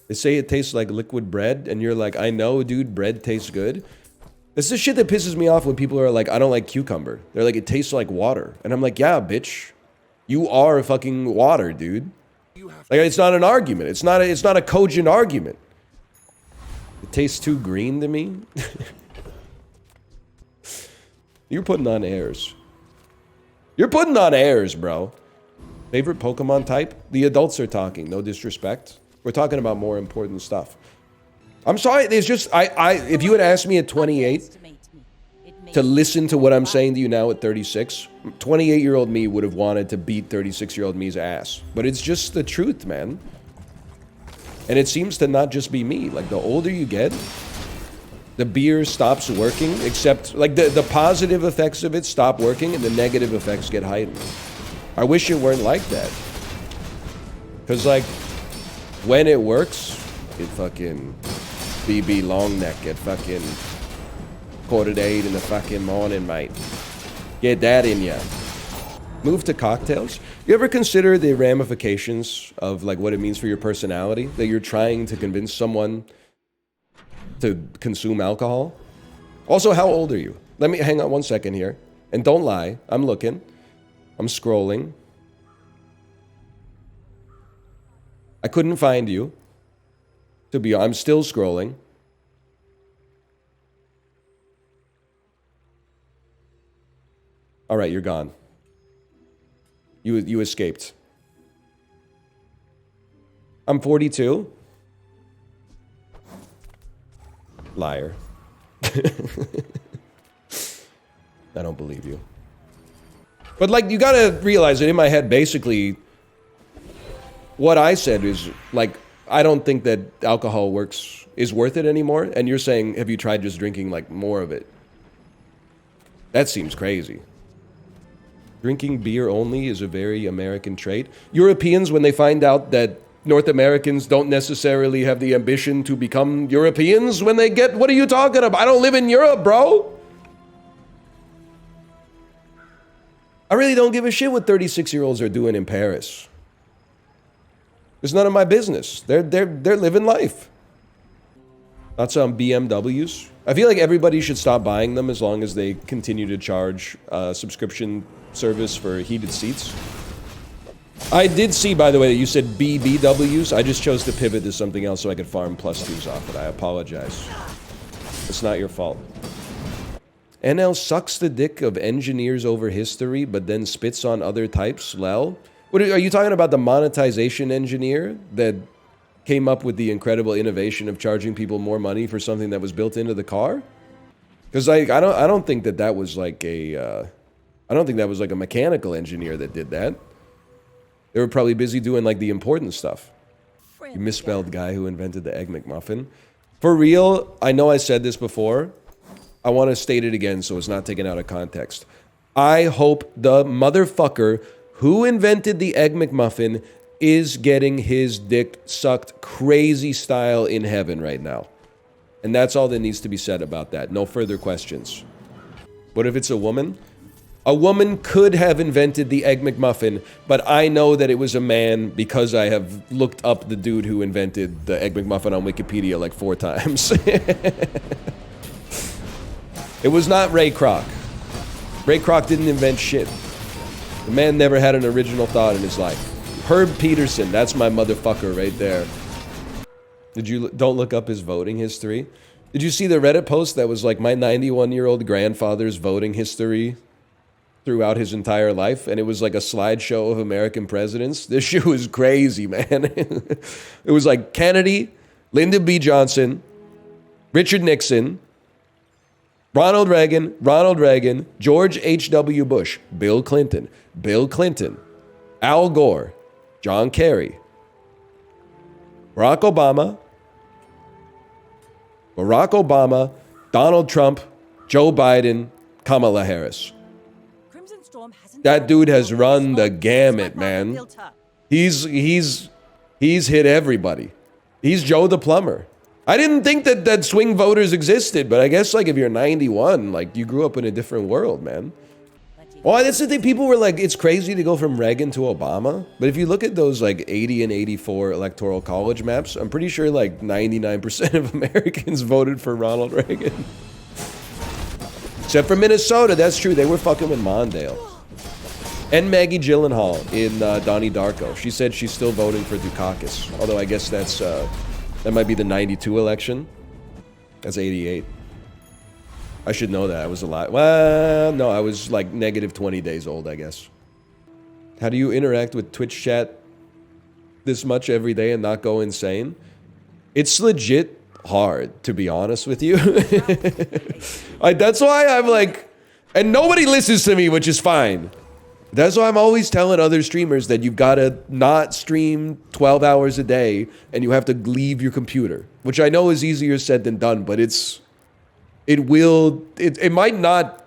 They say it tastes like liquid bread, and you're like, I know, dude, bread tastes good. It's the shit that pisses me off when people are like, I don't like cucumber. They're like, it tastes like water. And I'm like, yeah, bitch. You are fucking water, dude. Like, it's not an argument. It's not a cogent argument. It tastes too green to me. You're putting on airs. You're putting on airs, bro. Favorite Pokemon type? The adults are talking, no disrespect. We're talking about more important stuff. I'm sorry, there's just, if you had asked me at 28 to listen to what I'm saying to you now at 36, 28-year-old me would have wanted to beat 36-year-old me's ass. But it's just the truth, man. And it seems to not just be me. Like, the older you get, the beer stops working, except, like, the positive effects of it stop working and the negative effects get heightened. I wish it weren't like that. Because, like, when it works, it fucking BB long neck at fucking 7:45 in the fucking morning, mate. Get that in ya. Move to cocktails. You ever consider the ramifications of, like, what it means for your personality? That you're trying to convince someone to consume alcohol? Also, how old are you? Let me hang on one second here. And don't lie. I'm looking. I'm scrolling. I couldn't find you. I'm still scrolling. All right, you're gone. You escaped. I'm 42. Liar. I don't believe you. But, like, you gotta realize that in my head, basically, what I said is, like, I don't think that alcohol is worth it anymore. And you're saying, have you tried just drinking, like, more of it? That seems crazy. Drinking beer only is a very American trait. Europeans, when they find out that North Americans don't necessarily have the ambition to become Europeans, when they get, what are you talking about? I don't live in Europe, bro. I really don't give a shit what 36-year-olds are doing in Paris. It's none of my business. They're living life. Thoughts on BMWs? I feel like everybody should stop buying them as long as they continue to charge subscription service for heated seats. I did see, by the way, that you said BBWs. I just chose to pivot to something else so I could farm +2s off it. I apologize. It's not your fault. NL sucks the dick of engineers over history, but then spits on other types. Lel? What are you talking about? The monetization engineer that came up with the incredible innovation of charging people more money for something that was built into the car? Because I don't think that was like a I don't think that was like a mechanical engineer that did that. They were probably busy doing like the important stuff. You misspelled guy who invented the Egg McMuffin. For real, I know I said this before. I want to state it again so it's not taken out of context. I hope the motherfucker who invented the Egg McMuffin is getting his dick sucked crazy style in heaven right now. And that's all that needs to be said about that. No further questions. What if it's a woman? A woman could have invented the Egg McMuffin, but I know that it was a man because I have looked up the dude who invented the Egg McMuffin on Wikipedia like 4 times. It was not Ray Kroc. Ray Kroc didn't invent shit. The man never had an original thought in his life. Herb Peterson, that's my motherfucker right there. Don't look up his voting history? Did you see the Reddit post that was like my 91-year-old grandfather's voting history throughout his entire life? And it was like a slideshow of American presidents. This shit was crazy, man. It was like Kennedy, Lyndon B. Johnson, Richard Nixon, Ronald Reagan, George H.W. Bush, Bill Clinton, Al Gore, John Kerry, Barack Obama, Donald Trump, Joe Biden, Kamala Harris. That dude has run the gamut, man. He's hit everybody. He's Joe the plumber. I didn't think that swing voters existed, but I guess like if you're 91, like you grew up in a different world, man. Well, that's the thing. People were like, it's crazy to go from Reagan to Obama. But if you look at those like 80 and 84 electoral college maps, I'm pretty sure like 99% of Americans voted for Ronald Reagan. Except for Minnesota, that's true. They were fucking with Mondale. And Maggie Gyllenhaal in Donnie Darko. She said she's still voting for Dukakis. Although I guess that might be the 92 election. That's 88. I should know that. I was a lot. Well, no, I was like negative 20 days old, I guess. How do you interact with Twitch chat this much every day and not go insane? It's legit hard, to be honest with you. That's why I'm like, and nobody listens to me, which is fine. That's why I'm always telling other streamers that you've got to not stream 12 hours a day and you have to leave your computer, which I know is easier said than done, but it might not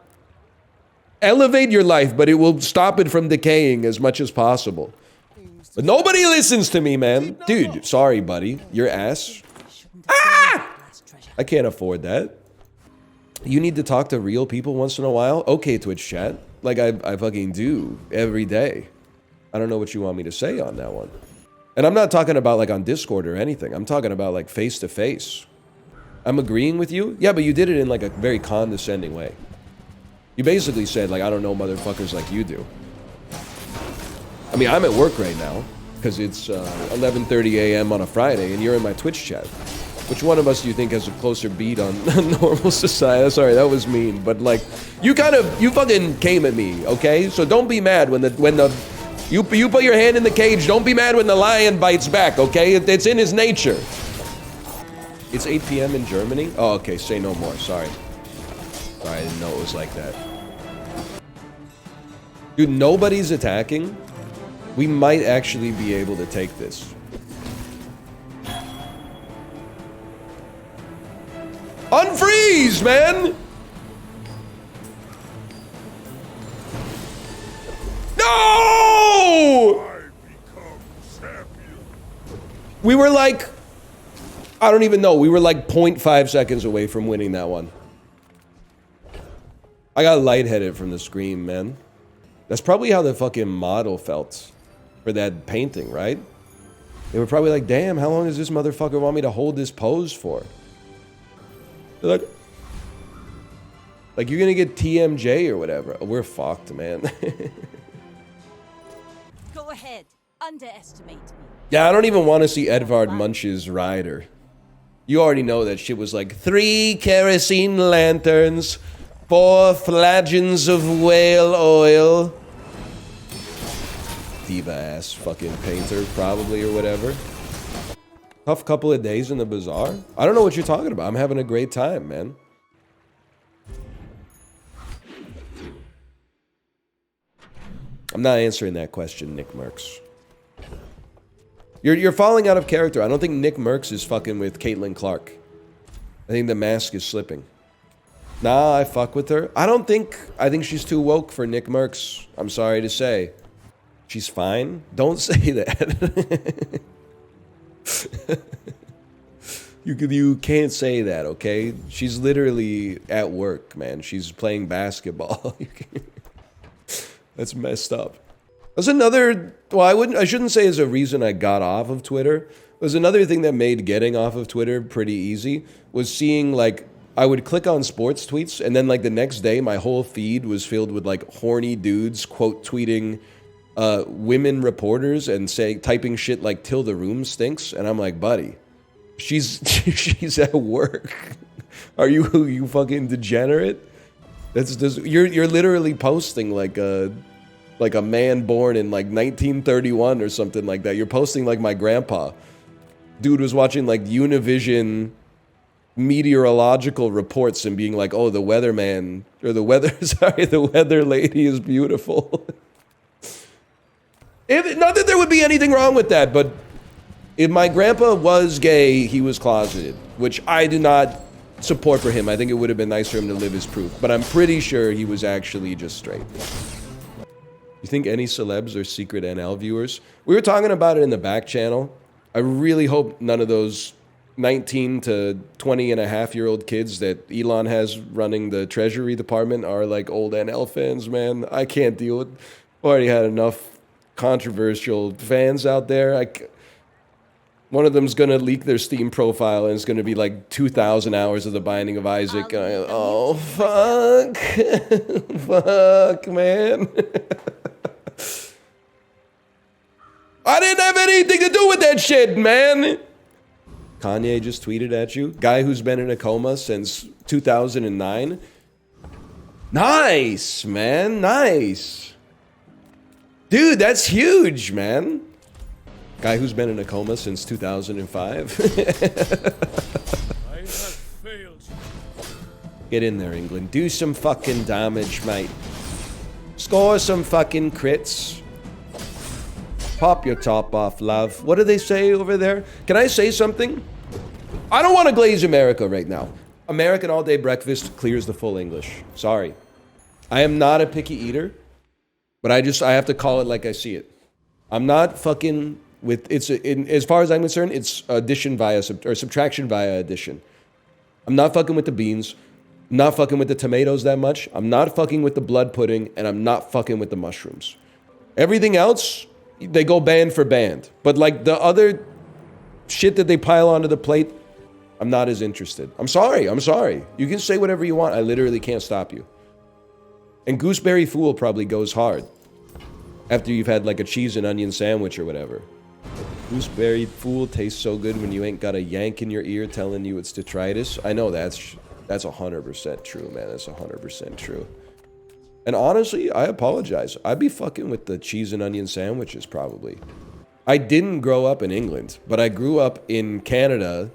elevate your life, but it will stop it from decaying as much as possible. But nobody listens to me, man. Dude, sorry, buddy. Your ass. Ah! I can't afford that. You need to talk to real people once in a while? Okay, Twitch chat. Like I fucking do every day. I don't know what you want me to say on that one. And I'm not talking about like on Discord or anything. I'm talking about like face to face. I'm agreeing with you. Yeah, but you did it in like a very condescending way. You basically said like, I don't know motherfuckers like you do. I mean, I'm at work right now because it's 11:30 a.m. on a Friday and you're in my Twitch chat. Which one of us do you think has a closer beat on normal society? Sorry, that was mean, but like, you fucking came at me, okay? So don't be mad when you put your hand in the cage. Don't be mad when the lion bites back, okay? It's in his nature. It's 8 p.m. in Germany? Oh, okay, say no more, sorry. Sorry, I didn't know it was like that. Dude, nobody's attacking. We might actually be able to take this. Unfreeze, man! No! We were like, I don't even know. We were like 0.5 seconds away from winning that one. I got lightheaded from the scream, man. That's probably how the fucking model felt for that painting, right? They were probably like, damn, how long does this motherfucker want me to hold this pose for? They're like, you're gonna get TMJ or whatever. We're fucked, man. Go ahead. Underestimate me. Yeah, I don't even want to see Edvard Munch's rider. You already know that shit was like 3 kerosene lanterns, 4 flagons of whale oil. Diva ass fucking painter, probably, or whatever. Tough couple of days in the Bazaar? I don't know what you're talking about. I'm having a great time, man. I'm not answering that question, Nick Merckx. You're falling out of character. I don't think Nick Merckx is fucking with Caitlin Clark. I think the mask is slipping. Nah, I fuck with her. I think she's too woke for Nick Merckx. I'm sorry to say. She's fine. Don't say that. You can't say that, okay? She's literally at work, man. She's playing basketball. That's messed up. There's another, well, I shouldn't say as a reason I got off of Twitter. There's another thing that made getting off of Twitter pretty easy was seeing like, I would click on sports tweets and then like the next day my whole feed was filled with like horny dudes quote tweeting women reporters and typing shit like till the room stinks, and I'm like, buddy, she's at work. Are you fucking degenerate? That's just, you're literally posting like a man born in like 1931 or something like that. You're posting like my grandpa. Dude was watching like Univision meteorological reports and being like, oh, the weatherman or the weather lady is beautiful. Not that there would be anything wrong with that, but if my grandpa was gay, he was closeted, which I do not support for him. I think it would have been nice for him to live his proof, but I'm pretty sure he was actually just straight. You think any celebs are secret NL viewers? We were talking about it in the back channel. I really hope none of those 19 to 20 and a half-year-old kids that Elon has running the Treasury Department are like old NL fans, man. I can't deal with. Already had enough controversial fans out there. One of them's gonna leak their Steam profile and it's gonna be like 2,000 hours of The Binding of Isaac. Oh fuck, fuck, man. I didn't have anything to do with that shit, man. Kanye just tweeted at you. Guy who's been in a coma since 2009. Nice, man. Nice. Dude, that's huge, man. Guy who's been in a coma since 2005. Get in there, England. Do some fucking damage, mate. Score some fucking crits. Pop your top off, love. What do they say over there? Can I say something? I don't want to glaze America right now. American all-day breakfast clears the full English. Sorry. I am not a picky eater, but I have to call it like I see it. I'm not fucking with, as far as I'm concerned, it's addition via, or subtraction via addition. I'm not fucking with the beans. I'm not fucking with the tomatoes that much. I'm not fucking with the blood pudding, and I'm not fucking with the mushrooms. Everything else, they go band for band. But like the other shit that they pile onto the plate, I'm not as interested. I'm sorry. I'm sorry. You can say whatever you want. I literally can't stop you. And gooseberry fool probably goes hard after you've had like a cheese and onion sandwich or whatever. Gooseberry fool tastes so good when you ain't got a yank in your ear telling you it's detritus. I know that's 100% true, man. That's 100% true. And honestly, I apologize. I'd be fucking with the cheese and onion sandwiches probably. I didn't grow up in England, but I grew up in Canada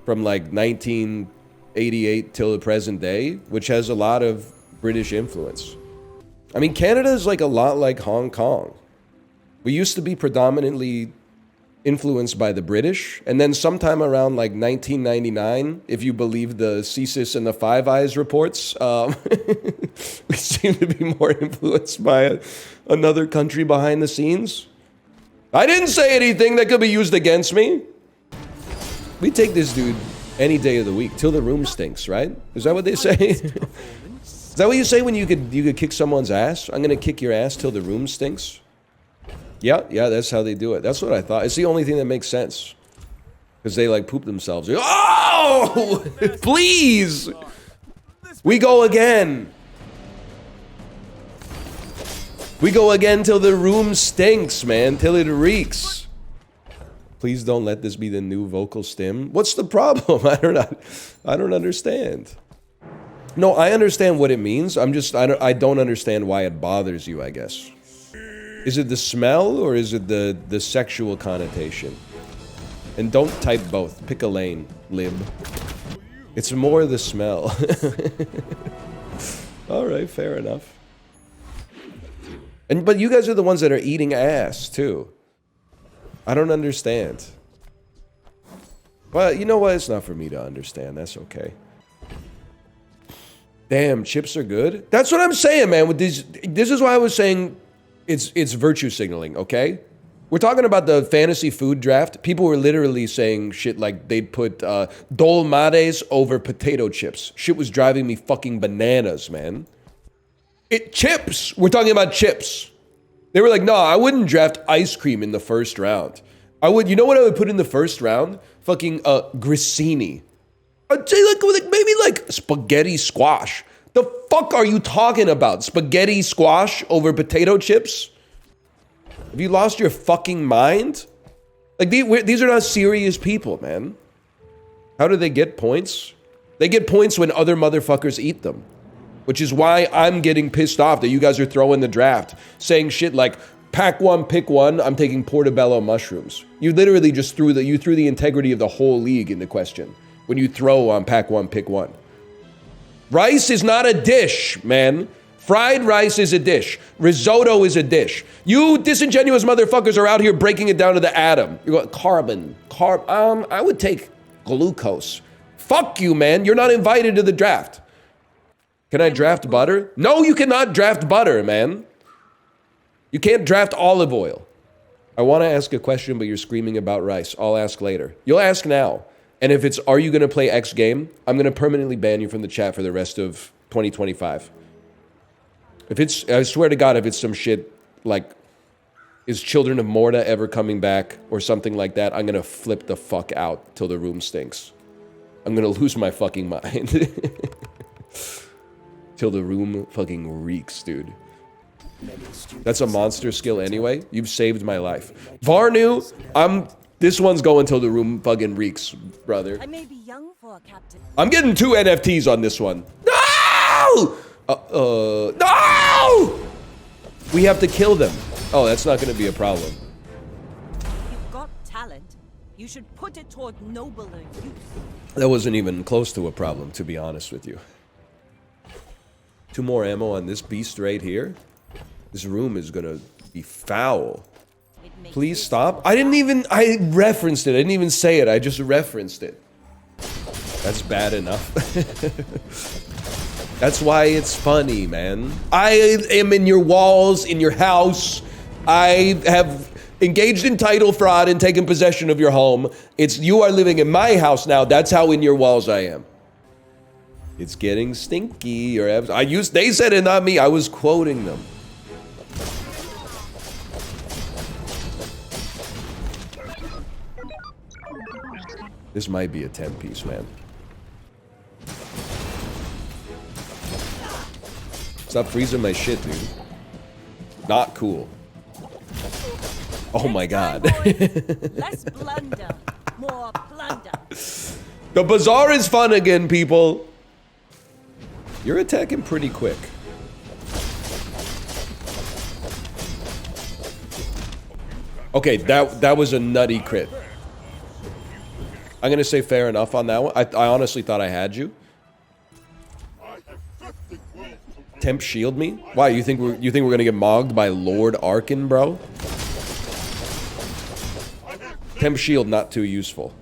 from like 1988 till the present day, which has a lot of British influence. I mean, Canada is like a lot like Hong Kong. We used to be predominantly influenced by the British, and then sometime around like 1999, if you believe the CSIS and the Five Eyes reports, we seem to be more influenced by another country behind the scenes. I didn't say anything that could be used against me. We take this dude any day of the week till the room stinks, right? Is that what they say? Is that what you say when you could kick someone's ass? I'm gonna kick your ass till the room stinks. Yeah, that's how they do it. That's what I thought. It's the only thing that makes sense. Because they like poop themselves. Oh! Please! We go again. We go again till the room stinks, man. Till it reeks. Please don't let this be the new vocal stim. What's the problem? I don't understand. No, I understand what it means. I don't understand why it bothers you, I guess. Is it the smell or is it the sexual connotation? And don't type both. Pick a lane, lib. It's more the smell. All right, fair enough. But you guys are the ones that are eating ass too. I don't understand. Well, you know what? It's not for me to understand. That's okay. Damn, chips are good. That's what I'm saying, man. With these, this is why I was saying it's virtue signaling, okay? We're talking about the fantasy food draft. People were literally saying shit like they'd put dolmades over potato chips. Shit was driving me fucking bananas, man. Chips! We're talking about chips. They were like, no, I wouldn't draft ice cream in the first round. You know what I would put in the first round? Fucking grissini. I'd say like maybe like spaghetti squash. The fuck are you talking about? Spaghetti squash over potato chips? Have you lost your fucking mind? Like, these are not serious people, man. How do they get points? They get points when other motherfuckers eat them. Which is why I'm getting pissed off that you guys are throwing the draft. Saying shit like, pack one, pick one, I'm taking portobello mushrooms. You literally just threw the integrity of the whole league into question. When you throw on pack one, pick one. Rice is not a dish, man. Fried rice is a dish. Risotto is a dish. You disingenuous motherfuckers are out here breaking it down to the atom. You go, I would take glucose. Fuck you, man. You're not invited to the draft. Can I draft butter? No, you cannot draft butter, man. You can't draft olive oil. I want to ask a question, but you're screaming about rice. I'll ask later. You'll ask now. And if it's, are you going to play X game? I'm going to permanently ban you from the chat for the rest of 2025. If it's, I swear to God, if it's some shit like, is Children of Morta ever coming back or something like that, I'm going to flip the fuck out till the room stinks. I'm going to lose my fucking mind. Till the room fucking reeks, dude. That's a monster skill anyway. You've saved my life. Varnu, this one's going till the room fucking reeks, brother. I may be young for a captain. I'm getting 2 NFTs on this one. No! No! We have to kill them. Oh, that's not going to be a problem. You've got talent. You should put it toward nobler use. That wasn't even close to a problem, to be honest with you. 2 more ammo on this beast right here. This room is going to be foul. Please stop. I referenced it. I didn't even say it. I just referenced it. That's bad enough. That's why it's funny, man. I am in your walls, in your house. I have engaged in title fraud and taken possession of your home. You are living in my house now. That's how in your walls I am. It's getting stinky. They said it, not me. I was quoting them. This might be a 10-piece, man. Stop freezing my shit, dude. Not cool. Oh my god. Less blunder, more plunder. The bazaar is fun again, people. You're attacking pretty quick. Okay, that was a nutty crit. I'm gonna say fair enough on that one. I honestly thought I had you. Temp shield me? Why, you think we're gonna get mogged by Lord Arkin, bro? Temp shield not too useful.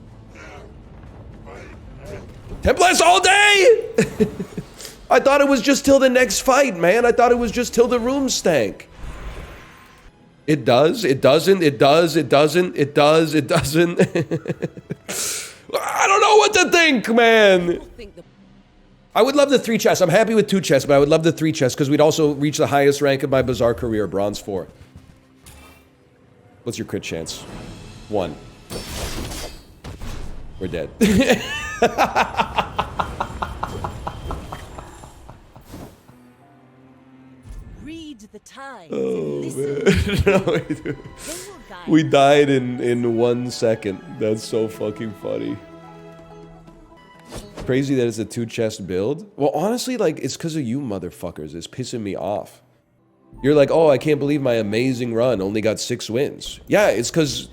Temp blast all day! I thought it was just till the next fight, man. I thought it was just till the room stank. It does, it doesn't, it does, it doesn't, it does, it doesn't. I don't know what to think, man. I would love the 3 chests. I'm happy with 2 chests, but I would love the 3 chests because we'd also reach the highest rank of my Bazaar career, bronze 4. What's your crit chance? 1. We're dead. Read the times. Oh, Listen. man. No, we died in 1 second. That's so fucking funny. Crazy that it's a 2 chest build. Well, honestly, like, it's because of you motherfuckers. It's pissing me off. You're like, oh, I can't believe my amazing run only got 6 wins. Yeah, it's because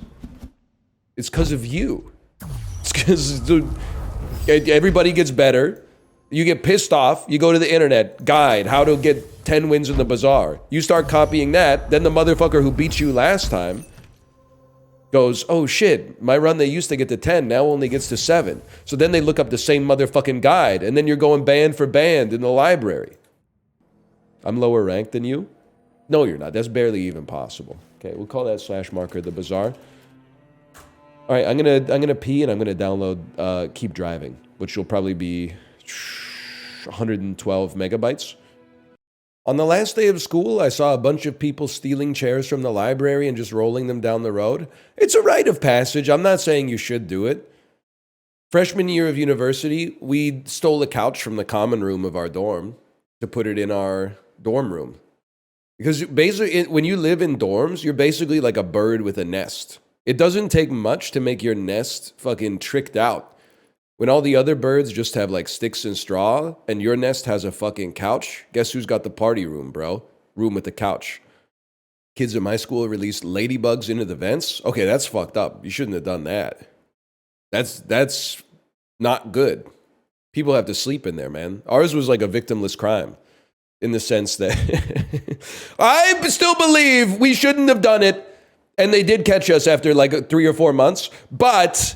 of you. It's because everybody gets better. You get pissed off. You go to the internet, guide, how to get 10 wins in the Bazaar. You start copying that. Then the motherfucker who beat you last time goes, oh shit, my run they used to get to 10, now only gets to 7. So then they look up the same motherfucking guide, and then you're going band for band in the library. I'm lower ranked than you? No, you're not. That's barely even possible. Okay, we'll call that slash marker the Bazaar. All right, I'm gonna pee and I'm gonna download Keep Driving, which will probably be 112 megabytes. On the last day of school, I saw a bunch of people stealing chairs from the library and just rolling them down the road. It's a rite of passage. I'm not saying you should do it. Freshman year of university, we stole a couch from the common room of our dorm to put it in our dorm room. Because basically, when you live in dorms, you're basically like a bird with a nest. It doesn't take much to make your nest fucking tricked out. When all the other birds just have like sticks and straw, and your nest has a fucking couch, guess who's got the party room, bro? Room with the couch. Kids at my school released ladybugs into the vents. Okay, that's fucked up. You shouldn't have done that. That's not good. People have to sleep in there, man. Ours was like a victimless crime. In the sense that I still believe we shouldn't have done it. And they did catch us after like 3 or 4 months. But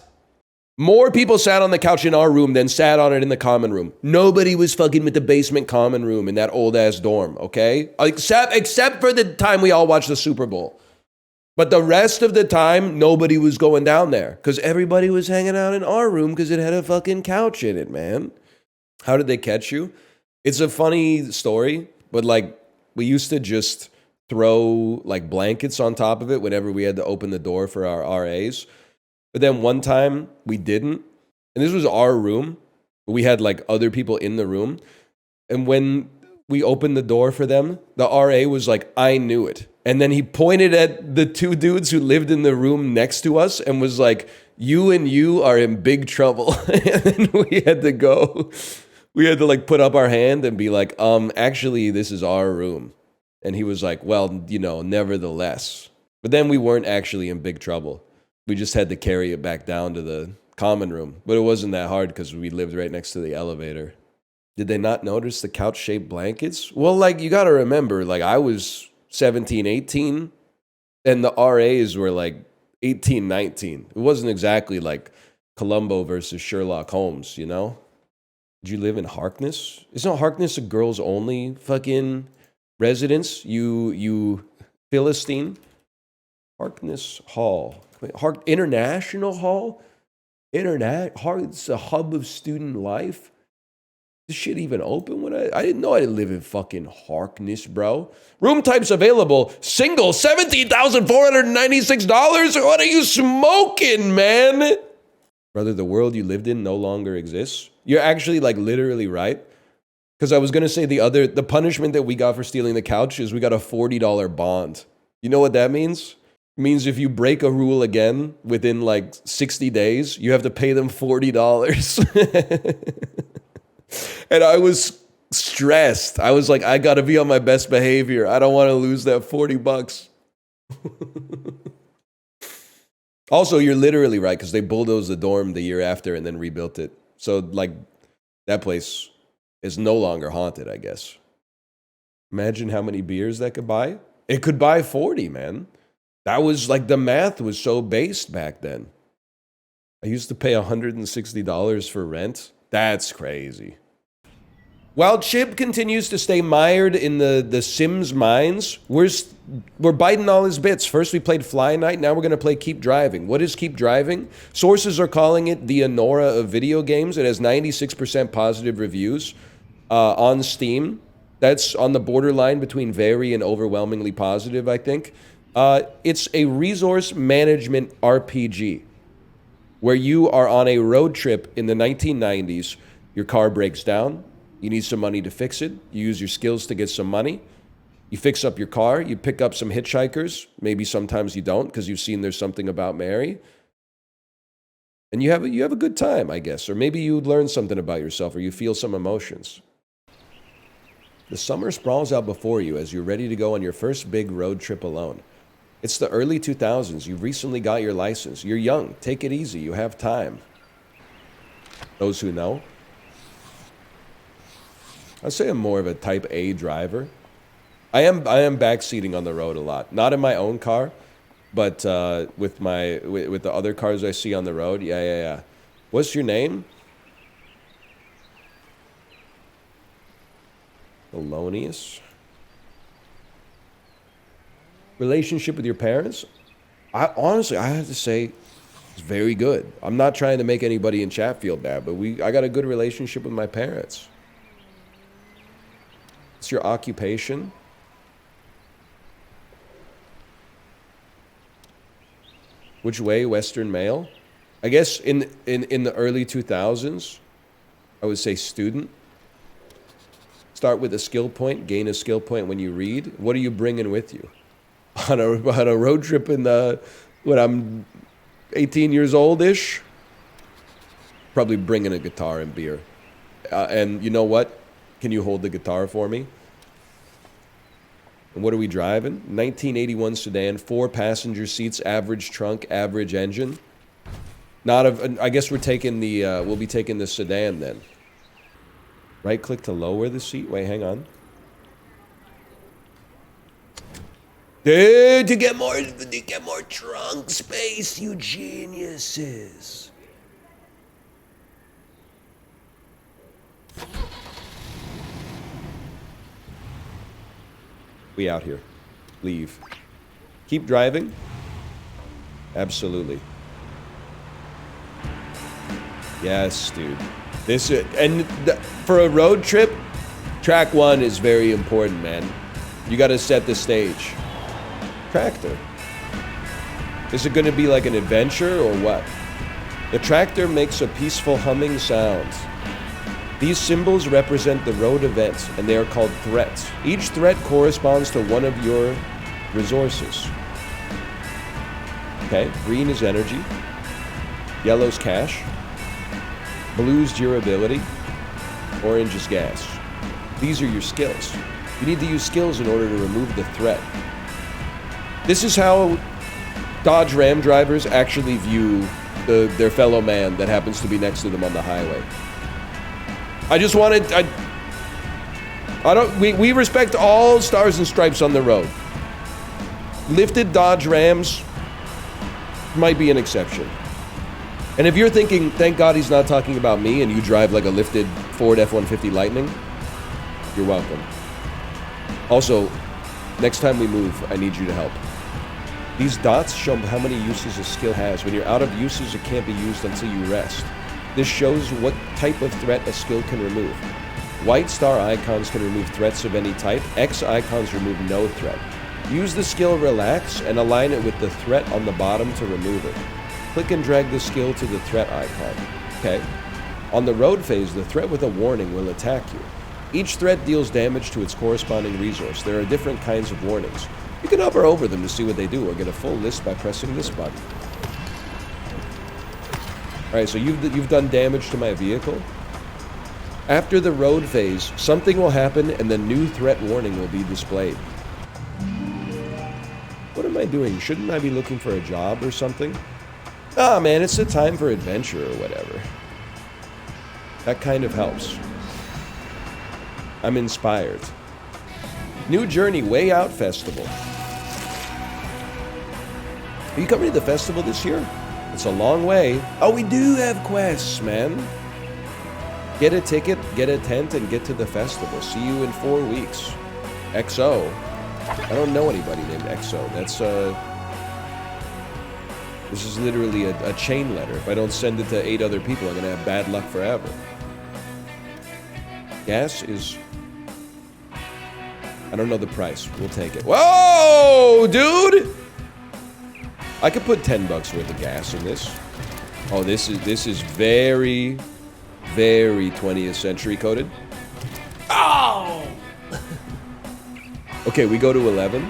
more people sat on the couch in our room than sat on it in the common room. Nobody was fucking with the basement common room in that old ass dorm, okay? Except for the time we all watched the Super Bowl. But the rest of the time, nobody was going down there. Because everybody was hanging out in our room because it had a fucking couch in it, man. How did they catch you? It's a funny story, but like we used to just throw like blankets on top of it whenever we had to open the door for our RAs. But then one time we didn't, and this was our room. We had like other people in the room. And when we opened the door for them, the RA was like, I knew it. And then he pointed at the 2 dudes who lived in the room next to us and was like, you and you are in big trouble. And then we had to go. We had to like put up our hand and be like, actually, this is our room. And he was like, well, you know, nevertheless. But then we weren't actually in big trouble. We just had to carry it back down to the common room. But it wasn't that hard because we lived right next to the elevator. Did they not notice the couch-shaped blankets? Well, like, you got to remember, like, I was 17, 18, and the RAs were like 18, 19. It wasn't exactly like Columbo versus Sherlock Holmes, you know? Did you live in Harkness? Isn't Harkness a girls-only fucking residence? You Philistine? Harkness Hall. International Hall? It's a hub of student life? This shit even open? I didn't know I didn't live in fucking Harkness, bro. Room types available. Single, $17,496? What are you smoking, man? Brother, the world you lived in no longer exists. You're actually like literally right. Because I was going to say the punishment that we got for stealing the couch is we got a $40 bond. You know what that means? It means if you break a rule again within like 60 days, you have to pay them $40. And I was stressed. I was like, I got to be on my best behavior. I don't want to lose that $40. Also, you're literally right because they bulldozed the dorm the year after and then rebuilt it. So like that place is no longer haunted, I guess. Imagine how many beers that could buy. It could buy 40, man. That was like the math was so based back then. I used to pay $160 for rent. That's crazy. While Chib continues to stay mired in the Sims mines, we're biting all his bits. First we played Fly Night, now we're going to play Keep Driving. What is Keep Driving? Sources are calling it the Anora of video games. It has 96% positive reviews on Steam. That's on the borderline between very and overwhelmingly positive, I think. It's a resource management RPG where you are on a road trip in the 1990s. Your car breaks down. You need some money to fix it. You use your skills to get some money. You fix up your car. You pick up some hitchhikers. Maybe sometimes you don't because you've seen There's Something About Mary. And you have a good time, I guess. Or maybe you learn something about yourself or you feel some emotions. The summer sprawls out before you as you're ready to go on your first big road trip alone. It's the early 2000s. You've recently got your license. You're young. Take it easy. You have time. Those who know. I'd say I'm more of a type A driver. I am backseating on the road a lot. Not in my own car, but with the other cars I see on the road. Yeah. What's your name? Polonius. Relationship with your parents? Honestly, I have to say it's very good. I'm not trying to make anybody in chat feel bad, but I got a good relationship with my parents. What's your occupation? Which way, Western male? I guess in the early 2000s, I would say student. Start with a skill point, gain a skill point when you read. What are you bringing with you? On a road trip in when I'm 18 years old-ish? Probably bringing a guitar and beer. And you know what? Can you hold the guitar for me? And what are we driving? 1981 sedan, 4 passenger seats, average trunk, average engine. I guess we'll be taking the sedan then. Right click to lower the seat. Wait, hang on. Dude, to get more trunk space, you geniuses. We out here. Leave. Keep driving? Absolutely. Yes, dude. For a road trip, track 1 is very important, man. You got to set the stage. Tractor. Is it going to be like an adventure or what? The tractor makes a peaceful humming sound. These symbols represent the road events, and they are called threats. Each threat corresponds to one of your resources. Okay, green is energy. Yellow's cash. Blue's durability. Orange is gas. These are your skills. You need to use skills in order to remove the threat. This is how Dodge Ram drivers actually view their fellow man that happens to be next to them on the highway. I just wanted... We respect all stars and stripes on the road. Lifted Dodge Rams might be an exception. And if you're thinking, thank God he's not talking about me, and you drive like a lifted Ford F-150 Lightning, you're welcome. Also, next time we move, I need you to help. These dots show how many uses a skill has. When you're out of uses, it can't be used until you rest. This shows what type of threat a skill can remove. White star icons can remove threats of any type. X icons remove no threat. Use the skill Relax and align it with the threat on the bottom to remove it. Click and drag the skill to the threat icon. Okay. On the road phase, the threat with a warning will attack you. Each threat deals damage to its corresponding resource. There are different kinds of warnings. You can hover over them to see what they do, or get a full list by pressing this button. Alright, so you've done damage to my vehicle. After the road phase, something will happen and the new threat warning will be displayed. What am I doing? Shouldn't I be looking for a job or something? Ah, man, it's the time for adventure or whatever. That kind of helps. I'm inspired. New Journey Way Out Festival. Are you coming to the festival this year? It's a long way. Oh, we do have quests, man. Get a ticket, get a tent, and get to the festival. See you in 4 weeks. XO. I don't know anybody named XO. That's, this is literally a chain letter. If I don't send it to 8 other people, I'm gonna have bad luck forever. Gas is... I don't know the price. We'll take it. Whoa, dude! I could put $10 worth of gas in this. Oh, this is very, very 20th century coded. Oh! Okay, we go to 11.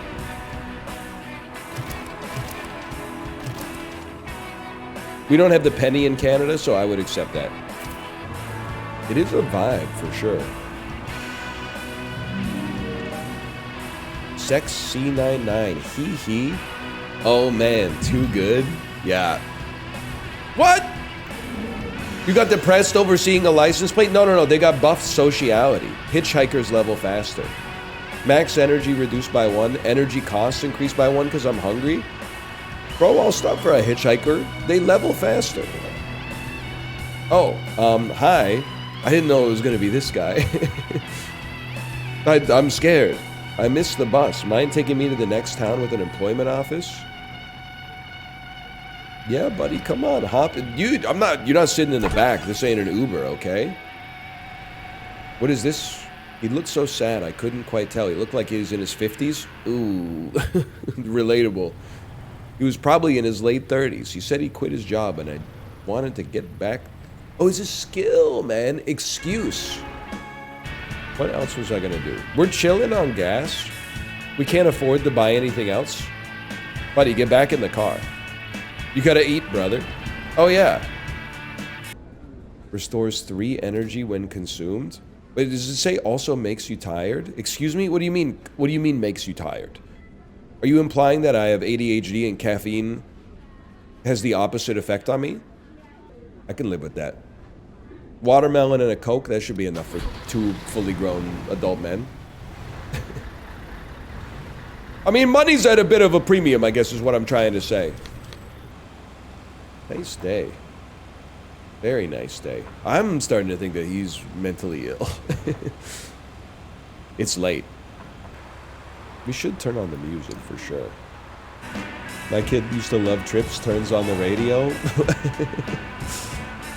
We don't have the penny in Canada, so I would accept that. It is a vibe, for sure. Sex C99, hee hee. Oh man, too good? Yeah. What? You got depressed over seeing a license plate? No, they got buffed sociality. Hitchhikers level faster. Max energy reduced by 1. Energy costs increased by 1 because I'm hungry. Bro, I'll stop for a hitchhiker. They level faster. Oh, hi. I didn't know it was gonna be this guy. I'm scared. I missed the bus. Mind taking me to the next town with an employment office? Yeah, buddy, come on, hop in. Dude, you're not sitting in the back. This ain't an Uber, okay? What is this? He looked so sad, I couldn't quite tell. He looked like he was in his 50s. Ooh, relatable. He was probably in his late 30s. He said he quit his job and I wanted to get back. Oh, it's a skill, man. Excuse. What else was I gonna do? We're chilling on gas. We can't afford to buy anything else. Buddy, get back in the car. You gotta eat, brother. Oh, yeah. Restores 3 energy when consumed. Wait, does it say also makes you tired? Excuse me? What do you mean? What do you mean makes you tired? Are you implying that I have ADHD and caffeine has the opposite effect on me? I can live with that. Watermelon and a Coke, that should be enough for 2 fully grown adult men. I mean, money's at a bit of a premium, I guess is what I'm trying to say. Nice day. Very nice day. I'm starting to think that he's mentally ill. It's late. We should turn on the music for sure. My kid used to love trips, turns on the radio.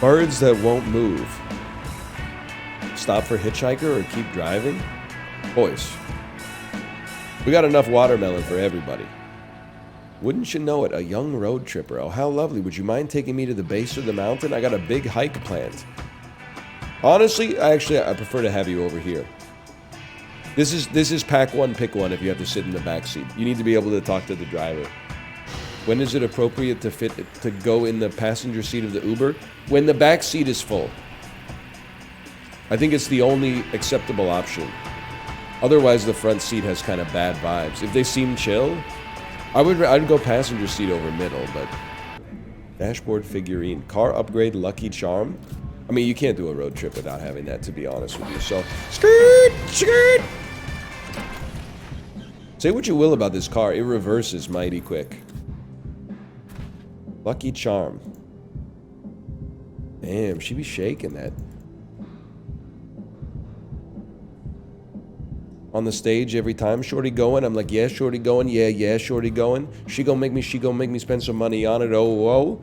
Birds that won't move. Stop for hitchhiker or keep driving? Boys, we got enough watermelon for everybody. Wouldn't you know it, a young road tripper. Oh, how lovely. Would you mind taking me to the base of the mountain? I got a big hike planned. Honestly, I prefer to have you over here. This is pack one, pick one if you have to sit in the back seat. You need to be able to talk to the driver. When is it appropriate to go in the passenger seat of the Uber? When the back seat is full. I think it's the only acceptable option. Otherwise, the front seat has kind of bad vibes. If they seem chill, I'd go passenger seat over middle, but dashboard figurine, car upgrade, Lucky Charm. I mean, you can't do a road trip without having that, to be honest with you. So, skirt, skirt. Say what you will about this car, it reverses mighty quick. Lucky Charm. Damn, she be shaking that. On the stage every time, shorty going. I'm like, yeah, shorty going. Yeah, shorty going. She gonna make me spend some money on it. Oh.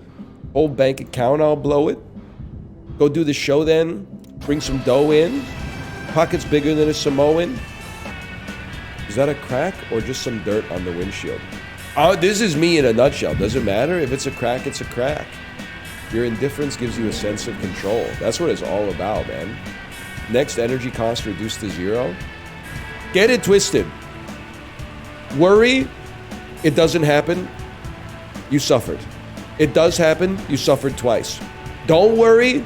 Whole bank account, I'll blow it. Go do the show then. Bring some dough in. Pockets bigger than a Samoan. Is that a crack or just some dirt on the windshield? Oh, this is me in a nutshell. Doesn't matter. If it's a crack, it's a crack. Your indifference gives you a sense of control. That's what it's all about, man. Next, energy cost reduced to 0. Get it twisted. Worry, it doesn't happen, you suffered. It does happen, you suffered twice. Don't worry,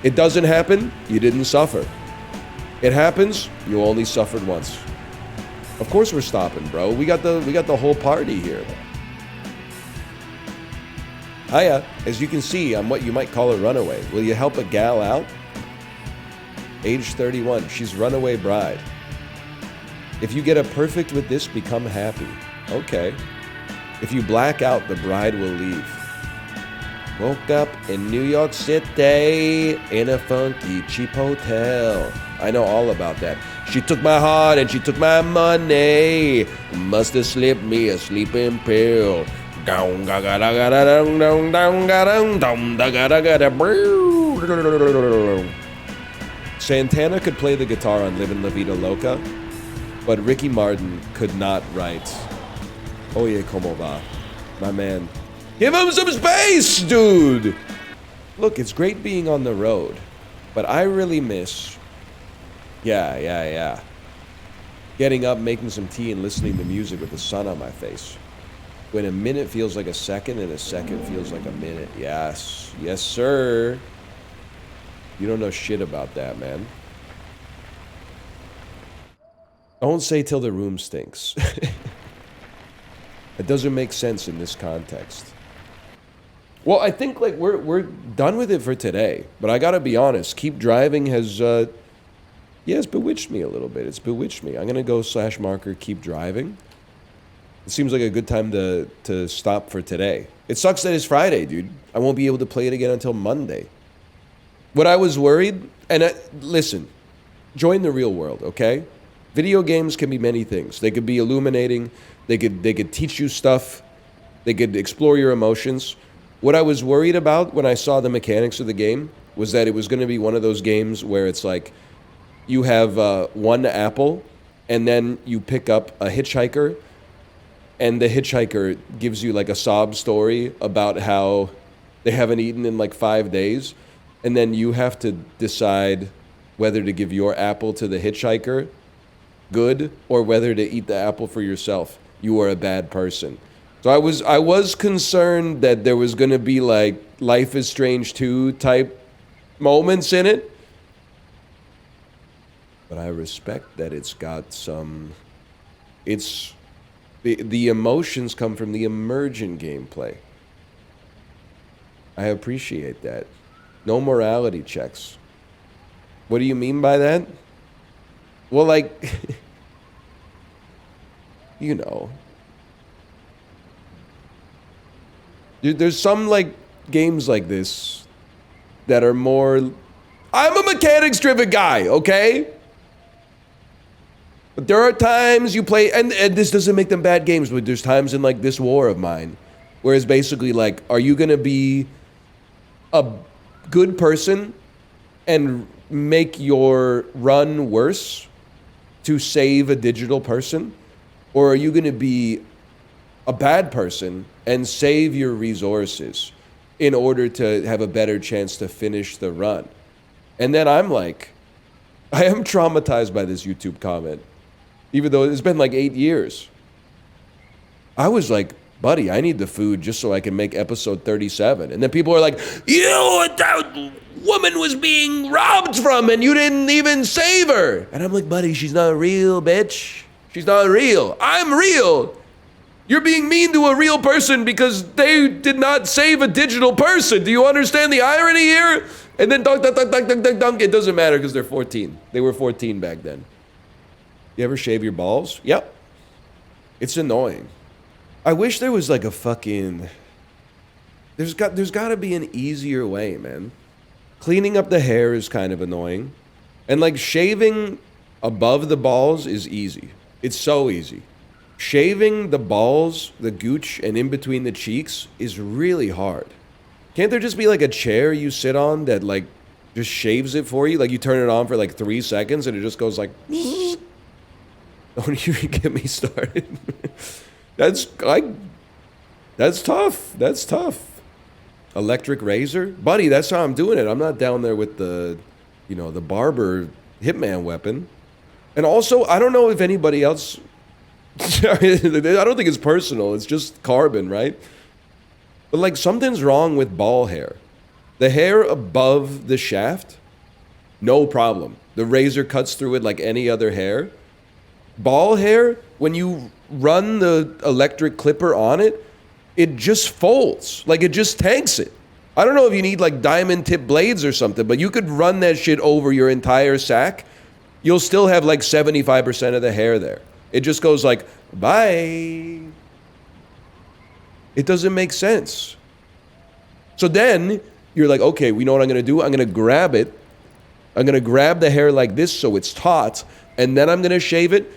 it doesn't happen, you didn't suffer. It happens, you only suffered once. Of course we're stopping, bro. We got the whole party here. Hiya, as you can see, I'm what you might call a runaway. Will you help a gal out? Age 31, she's runaway bride. If you get a perfect with this, become happy. Okay. If you black out, the bride will leave. Woke up in New York City in a funky cheap hotel. I know all about that. She took my heart and she took my money. Must have slipped me a sleeping pill. Santana could play the guitar on Livin' La Vida Loca, but Ricky Martin could not write Oye como va, my man. Give him some space, dude! Look, it's great being on the road, but I really miss... Yeah. Getting up, making some tea, and listening to music with the sun on my face. When a minute feels like a second, and a second feels like a minute. Yes, sir. You don't know shit about that, man. Don't say till the room stinks. It doesn't make sense in this context. Well, I think like we're done with it for today. But I gotta be honest, keep driving has it's bewitched me a little bit. It's bewitched me. I'm gonna go /marker keep driving. It seems like a good time to stop for today. It sucks that it's Friday, dude. I won't be able to play it again until Monday. What I was worried, and listen, join the real world, okay? Video games can be many things. They could be illuminating. They could teach you stuff. They could explore your emotions. What I was worried about when I saw the mechanics of the game was that it was going to be one of those games where it's like you have one apple and then you pick up a hitchhiker and the hitchhiker gives you like a sob story about how they haven't eaten in like 5 days, and then you have to decide whether to give your apple to the hitchhiker good or whether to eat the apple for yourself. You are a bad person. So I was concerned that there was going to be like Life is Strange 2 type moments in it. But I respect that it's got some... It's... The emotions come from the emergent gameplay. I appreciate that. No morality checks. What do you mean by that? Well, like... you know... There's some, like, games like this that are more... I'm a mechanics-driven guy, okay? But there are times you play... And this doesn't make them bad games, but there's times in, like, this war of mine where it's basically, like, are you going to be a good person and make your run worse to save a digital person? Or are you going to be a bad person and save your resources in order to have a better chance to finish the run? And then I'm like, I am traumatized by this YouTube comment, even though it's been like 8 years. I was like, buddy, I need the food just so I can make episode 37. And then people are like, that woman was being robbed from and you didn't even save her. And I'm like, buddy, she's not real, bitch. She's not real. I'm real. You're being mean to a real person because they did not save a digital person. Do you understand the irony here? And then dunk. It doesn't matter because they're 14. They were 14 back then. You ever shave your balls? Yep. It's annoying. I wish there was like a fucking... There's got to be an easier way, man. Cleaning up the hair is kind of annoying. And like shaving above the balls is easy. It's so easy. Shaving the balls, the gooch, and in between the cheeks is really hard. Can't there just be like a chair you sit on that like just shaves it for you? Like you turn it on for like 3 seconds and it just goes like... Don't even get me started. That's tough. That's tough. Electric razor? Buddy, that's how I'm doing it. I'm not down there with the, the barber hitman weapon. And also, I don't know if anybody else... I don't think it's personal. It's just carbon, right? But like something's wrong with ball hair. The hair above the shaft, no problem. The razor cuts through it like any other hair. Ball hair, when you run the electric clipper on it, it just folds. Like it just tanks it. I don't know if you need like diamond tip blades or something, but you could run that shit over your entire sack. You'll still have like 75% of the hair there. It just goes like, bye. It doesn't make sense. So then you're like, okay, we know what I'm going to do. I'm going to grab it. I'm going to grab the hair like this so it's taut, and then I'm going to shave it.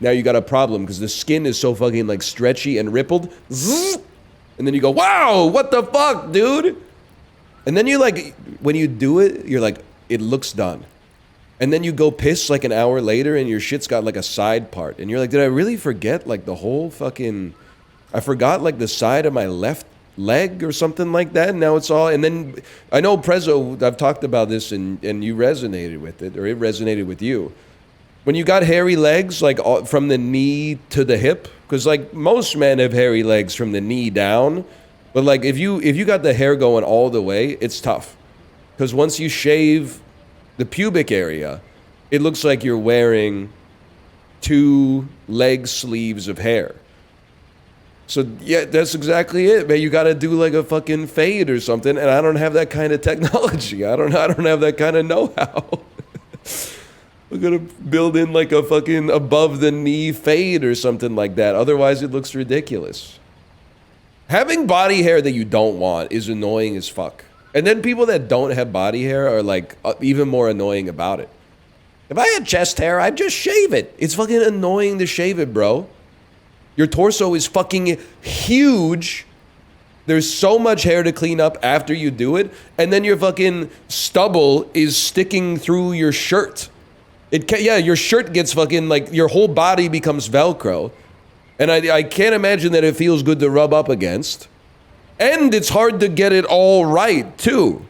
Now you got a problem because the skin is so fucking like stretchy and rippled. Zzz! And then you go, wow, what the fuck, dude? And then you like, when you do it, you're like, it looks done. And then you go piss like an hour later and your shit's got like a side part. And you're like, did I really forget like the whole fucking... I forgot like the side of my left leg or something like that. And now it's all... And then I know Prezzo, I've talked about this and you resonated with it, or it resonated with you. When you got hairy legs, like from the knee to the hip, because like most men have hairy legs from the knee down. But like if you got the hair going all the way, it's tough. Because once you shave the pubic area, it looks like you're wearing 2 leg sleeves of hair. So yeah, that's exactly it, man. You got to do like a fucking fade or something, and I don't have that kind of technology. I don't have that kind of know-how. We're gonna build in like a fucking above the knee fade or something like that. Otherwise, it looks ridiculous. Having body hair that you don't want is annoying as fuck. And then people that don't have body hair are like even more annoying about it. If I had chest hair, I'd just shave it. It's fucking annoying to shave it, bro. Your torso is fucking huge. There's so much hair to clean up after you do it. And then your fucking stubble is sticking through your shirt. Your shirt gets fucking like, your whole body becomes Velcro. And I can't imagine that it feels good to rub up against. And it's hard to get it all right, too.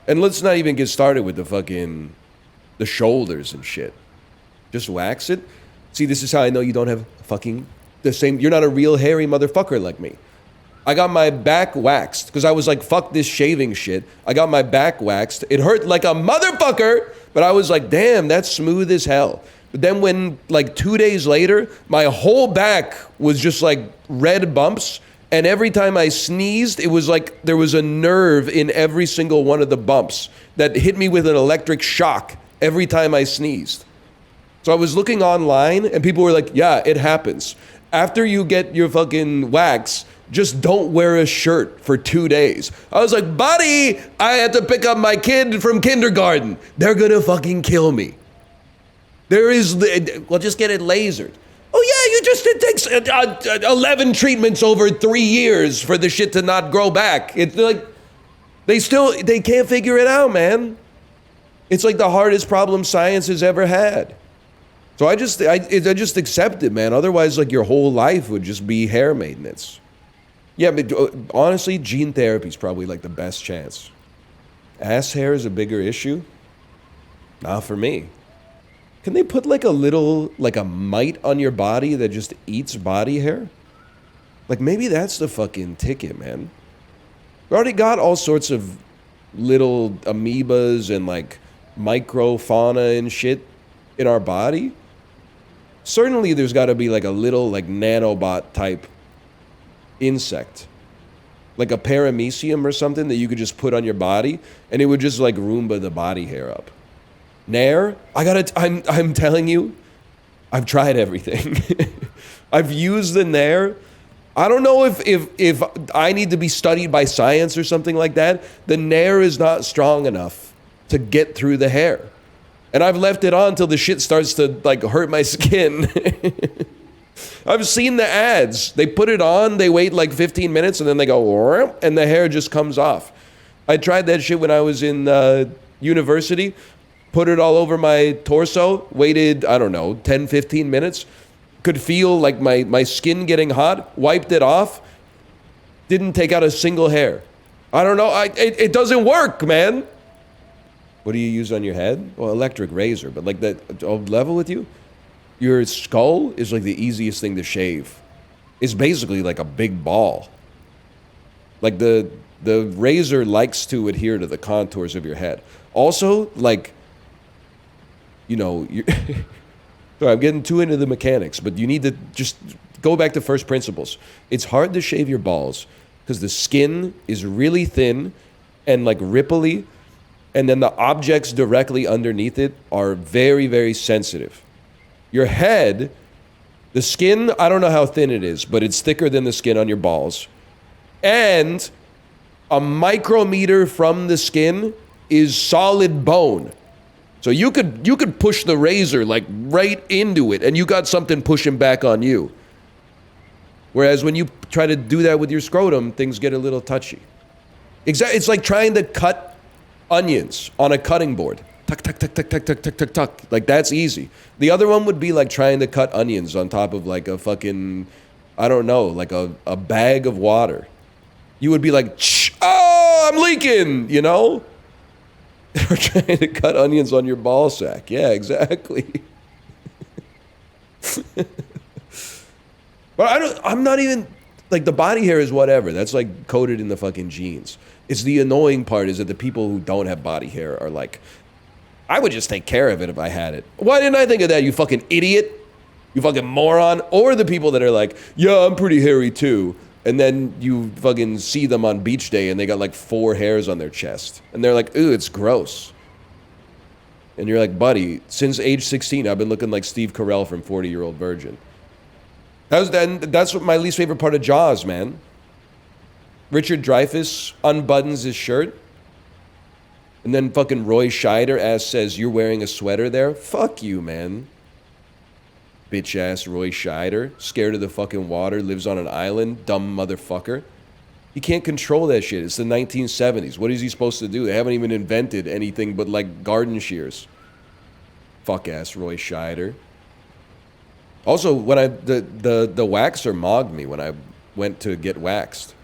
And let's not even get started with the shoulders and shit. Just wax it. See, this is how I know you don't have fucking the same, you're not a real hairy motherfucker like me. I got my back waxed because I was like, fuck this shaving shit. I got my back waxed. It hurt like a motherfucker, but I was like, damn, that's smooth as hell. But then when like 2 days later, my whole back was just like red bumps. And every time I sneezed, it was like there was a nerve in every single one of the bumps that hit me with an electric shock every time I sneezed. So I was looking online and people were like, yeah, it happens. After you get your fucking wax, just don't wear a shirt for 2 days. I was like, buddy, I had to pick up my kid from kindergarten. They're gonna fucking kill me. Well, just get it lasered. Oh yeah, it takes 11 treatments over 3 years for the shit to not grow back. It's like, they can't figure it out, man. It's like the hardest problem science has ever had. So I just accept it, man. Otherwise, like your whole life would just be hair maintenance. Yeah, but honestly, gene therapy is probably like the best chance. Ass hair is a bigger issue? Not for me. Can they put like a little, like a mite on your body that just eats body hair? Like, maybe that's the fucking ticket, man. We already got all sorts of little amoebas and, like, microfauna and shit in our body. Certainly there's got to be, like, a little, like, nanobot type insect. Like a paramecium or something that you could just put on your body, and it would just, like, Roomba the body hair up. Nair? I'm telling you, I've tried everything. I've used the Nair. I don't know if I need to be studied by science or something like that. The Nair is not strong enough to get through the hair. And I've left it on till the shit starts to, like, hurt my skin. I've seen the ads. They put it on, they wait like 15 minutes, and then they go, and the hair just comes off. I tried that shit when I was in university. Put it all over my torso, waited, I don't know, 10, 15 minutes. Could feel like my skin getting hot, wiped it off, didn't take out a single hair. I don't know, it doesn't work, man. What do you use on your head? Well, electric razor, but like that, I'll level with you. Your skull is like the easiest thing to shave. It's basically like a big ball. Like the razor likes to adhere to the contours of your head. Also, like, you know, sorry, I'm getting too into the mechanics, but you need to just go back to first principles. It's hard to shave your balls because the skin is really thin and like ripply, and then the objects directly underneath it are very, very sensitive. Your head, the skin, I don't know how thin it is, but it's thicker than the skin on your balls. And a micrometer from the skin is solid bone. So you could push the razor like right into it, and you got something pushing back on you. Whereas when you try to do that with your scrotum, things get a little touchy. It's like trying to cut onions on a cutting board. Tuck, tuck, tuck, tuck, tuck, tuck, tuck, tuck, tuck. Like, that's easy. The other one would be like trying to cut onions on top of like a fucking, I don't know, like a bag of water. You would be like, oh, I'm leaking, you know? Or trying to cut onions on your ball sack. Yeah, exactly. But I'm not even, like, the body hair is whatever. That's like coated in the fucking genes. It's the annoying part is that the people who don't have body hair are like, I would just take care of it if I had it. Why didn't I think of that, you fucking idiot? You fucking moron. Or the people that are like, yeah, I'm pretty hairy too. And then you fucking see them on beach day and they got like 4 hairs on their chest. And they're like, ooh, it's gross. And you're like, buddy, since age 16, I've been looking like Steve Carell from 40-Year-Old Virgin. That's what my least favorite part of Jaws, man. Richard Dreyfuss unbuttons his shirt. And then fucking Roy Scheider says, you're wearing a sweater there? Fuck you, man. Bitch ass Roy Scheider, scared of the fucking water, lives on an island, dumb motherfucker. He can't control that shit. It's the 1970s. What is he supposed to do? They haven't even invented anything but like garden shears. Fuck ass Roy Scheider. Also, when the waxer mogged me when I went to get waxed.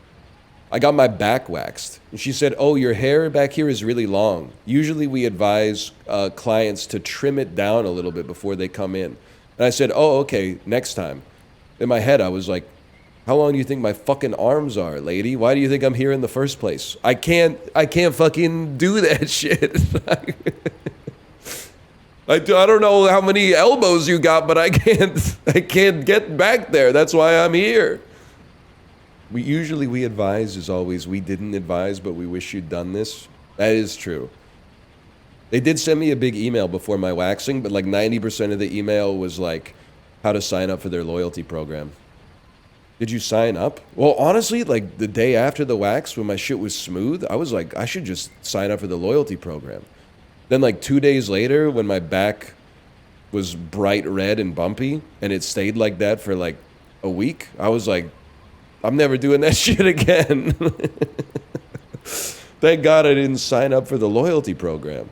I got my back waxed. And she said, oh, your hair back here is really long. Usually we advise clients to trim it down a little bit before they come in. And I said, oh, okay, next time. In my head, I was like, how long do you think my fucking arms are, lady? Why do you think I'm here in the first place? I can't fucking do that shit. I don't know how many elbows you got, but I can't get back there. That's why I'm here. We advise is always, we didn't advise, but we wish you'd done this. That is true. They did send me a big email before my waxing, but like 90% of the email was like how to sign up for their loyalty program. Did you sign up? Well, honestly, like the day after the wax, when my shit was smooth, I was like, I should just sign up for the loyalty program. Then like 2 days later, when my back was bright red and bumpy, and it stayed like that for like a week, I was like, I'm never doing that shit again. Thank God I didn't sign up for the loyalty program.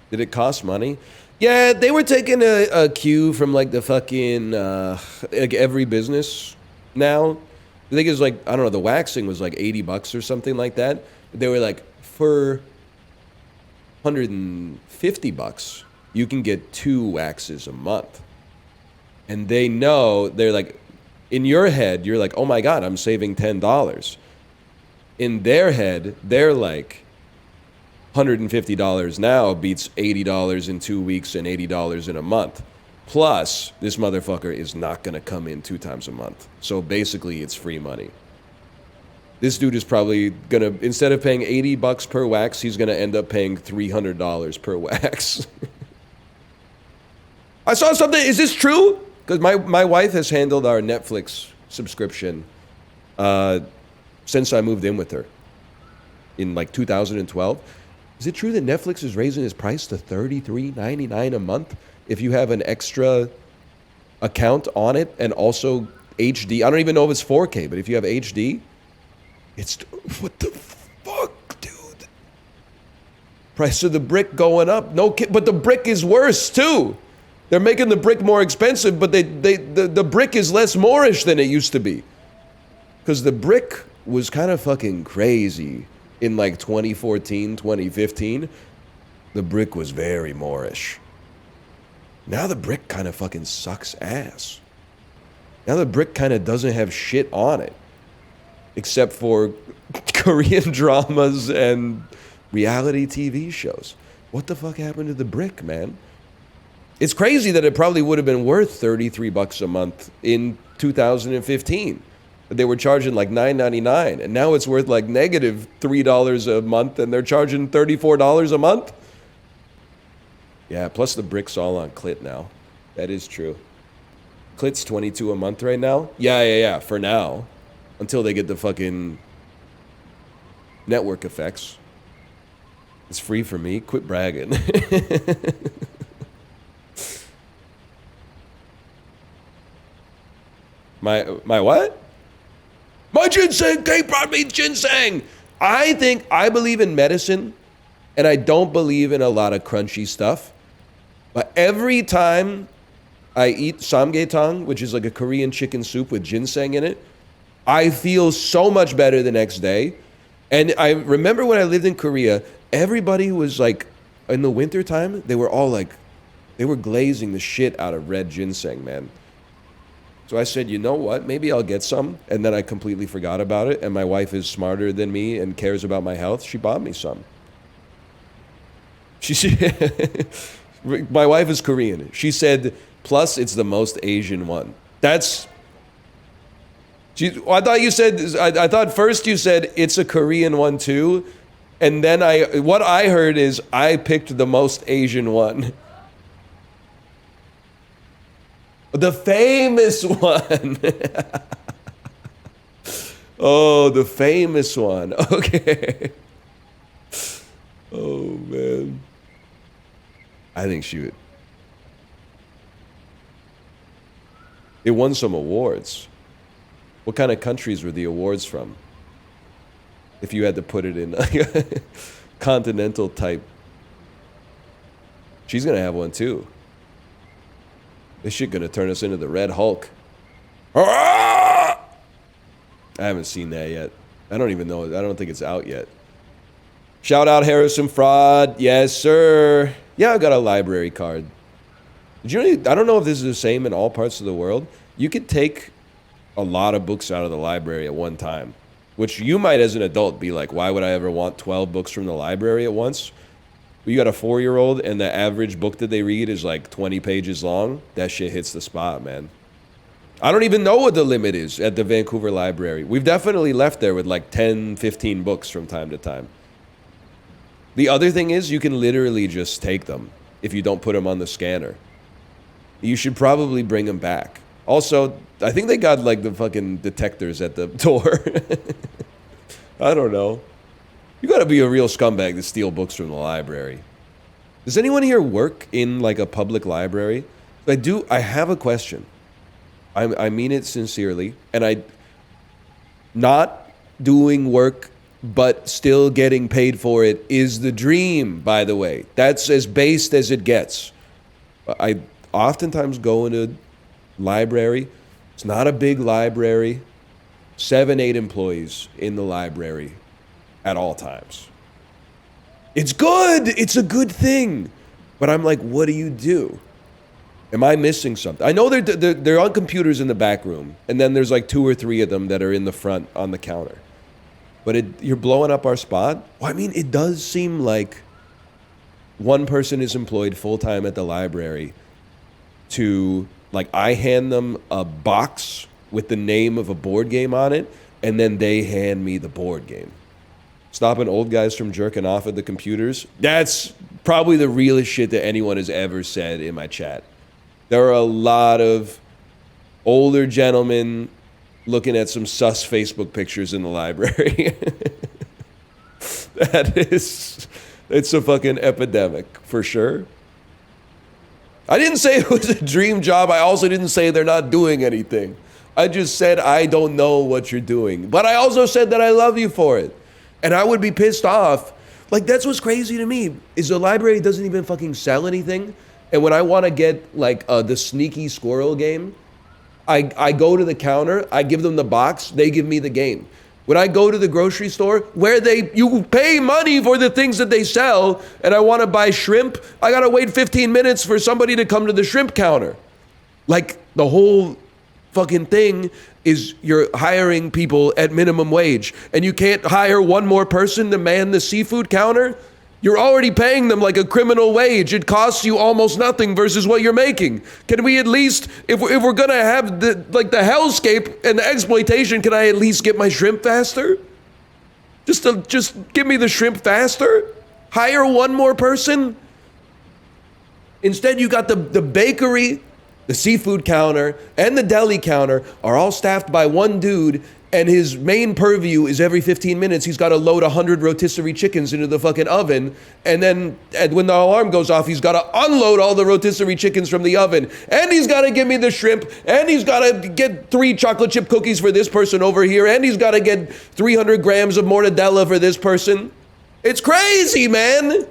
Did it cost money? Yeah, they were taking a cue from like the fucking, like every business now. I think it was like, I don't know, the waxing was like $80 or something like that. They were like, for $150, you can get 2 waxes a month. And they know, they're like, In your head, you're like, oh my God, I'm saving $10. In their head, they're like, $150 now beats $80 in 2 weeks and $80 in a month. Plus, this motherfucker is not going to come in 2 times a month. So basically, it's free money. This dude is probably going to, instead of paying $80 per wax, he's going to end up paying $300 per wax. I saw something. Is this true? Because my wife has handled our Netflix subscription since I moved in with her in like 2012. Is it true that Netflix is raising its price to $33.99 a month if you have an extra account on it and also HD? I don't even know if it's 4K, but if you have HD, it's... What the fuck, dude? Price of the brick going up. No, but the brick is worse, too. They're making the brick more expensive, but the brick is less Moorish than it used to be. Because the brick was kind of fucking crazy. In like 2014, 2015, the brick was very Moorish. Now the brick kind of fucking sucks ass. Now the brick kind of doesn't have shit on it. Except for Korean dramas and reality TV shows. What the fuck happened to the brick, man? It's crazy that it probably would have been worth $33 a month in 2015. They were charging like $9.99, and now it's worth like negative $3 a month, and they're charging $34 a month? Yeah, plus the brick's all on Clit now. That is true. Clit's $22 a month right now? Yeah, for now. Until they get the fucking network effects. It's free for me. Quit bragging. My what? My ginseng! They brought me ginseng! I believe in medicine, and I don't believe in a lot of crunchy stuff. But every time I eat samgyetang, which is like a Korean chicken soup with ginseng in it, I feel so much better the next day. And I remember when I lived in Korea, everybody was like, in the wintertime, they were all like, they were glazing the shit out of red ginseng, man. So I said, you know what? Maybe I'll get some. And then I completely forgot about it. And my wife is smarter than me and cares about my health. She bought me some. My wife is Korean. She said, plus it's the most Asian one. I thought you said, I thought first you said it's a Korean one too. And then what I heard is I picked the most Asian one. The famous one. Oh, the famous one. Okay. Oh, man. I think she would. It won some awards. What kind of countries were the awards from? If you had to put it in a continental type. She's going to have one too. This shit gonna turn us into the Red Hulk. I haven't seen that yet. I don't even know. I don't think it's out yet. Shout out Harrison Fraud. Yes, sir. Yeah, I got a library card. Did you know, I don't know if this is the same in all parts of the world. You could take a lot of books out of the library at one time, which you might as an adult be like, why would I ever want 12 books from the library at once? You got a 4-year-old and the average book that they read is like 20 pages long. That shit hits the spot, man. I don't even know what the limit is at the Vancouver Library. We've definitely left there with like 10, 15 books from time to time. The other thing is you can literally just take them if you don't put them on the scanner. You should probably bring them back. Also, I think they got like the fucking detectors at the door. I don't know. You gotta be a real scumbag to steal books from the library. Does anyone here work in like a public library? I have a question. I mean it sincerely. And not doing work but still getting paid for it is the dream, by the way. That's as based as it gets. I oftentimes go into library. It's not a big library. 7, 8 employees in the library at all times. It's good. It's a good thing. But I'm like, what do you do? Am I missing something? I know they're on computers in the back room, and then there's like 2 or 3 of them that are in the front on the counter. But you're blowing up our spot? Well, I mean, it does seem like one person is employed full-time at the library to, like, I hand them a box with the name of a board game on it, and then they hand me the board game. Stopping old guys from jerking off at the computers. That's probably the realest shit that anyone has ever said in my chat. There are a lot of older gentlemen looking at some sus Facebook pictures in the library. It's a fucking epidemic, for sure. I didn't say it was a dream job. I also didn't say they're not doing anything. I just said I don't know what you're doing. But I also said that I love you for it. And I would be pissed off. Like, that's what's crazy to me, is the library doesn't even fucking sell anything. And when I want to get, like, the sneaky squirrel game, I go to the counter, I give them the box, they give me the game. When I go to the grocery store, where you pay money for the things that they sell, and I want to buy shrimp, I got to wait 15 minutes for somebody to come to the shrimp counter. Like, the whole fucking thing is you're hiring people at minimum wage, and you can't hire one more person to man the seafood counter. You're already paying them like a criminal wage. It costs you almost nothing versus what you're making. Can we at least, if we're gonna have the hellscape and the exploitation, can I at least get my shrimp faster? Just give me the shrimp faster. Hire one more person. Instead, you got the bakery, the seafood counter, and the deli counter are all staffed by one dude, and his main purview is every 15 minutes he's got to load 100 rotisserie chickens into the fucking oven, and then when the alarm goes off, he's got to unload all the rotisserie chickens from the oven, and he's got to give me the shrimp, and he's got to get 3 chocolate chip cookies for this person over here, and he's got to get 300 grams of mortadella for this person. It's crazy, man.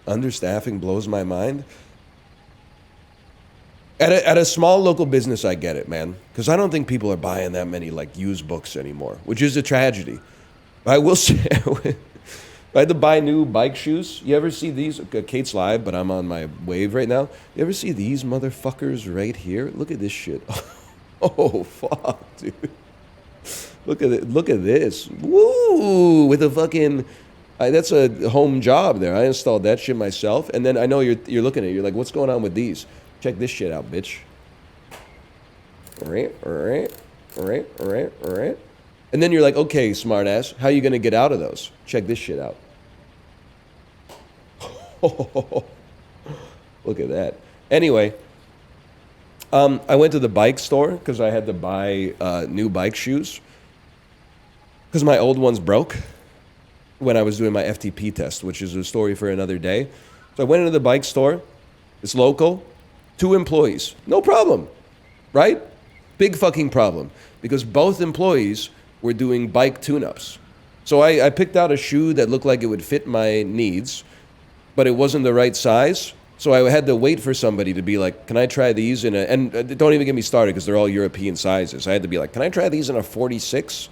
Understaffing blows my mind. At a small local business, I get it, man. Because I don't think people are buying that many, like, used books anymore, which is a tragedy. I will say, I had to buy new bike shoes. You ever see these? Kate's live, but I'm on my wave right now. You ever see these motherfuckers right here? Look at this shit. Oh, fuck, dude. Look at it. Look at this. Woo! With a fucking... that's a home job there. I installed that shit myself. And then I know you're looking at it. You're like, what's going on with these? Check this shit out, bitch. All right. And then you're like, okay, smartass, how are you going to get out of those? Check this shit out. Look at that. Anyway, I went to the bike store because I had to buy new bike shoes because my old ones broke when I was doing my FTP test, which is a story for another day. So I went into the bike store. It's local. 2 employees. No problem, right? Big fucking problem. Because both employees were doing bike tune-ups. So I picked out a shoe that looked like it would fit my needs, but it wasn't the right size. So I had to wait for somebody to be like, can I try these in a... And don't even get me started because they're all European sizes. I had to be like, can I try these in a 46?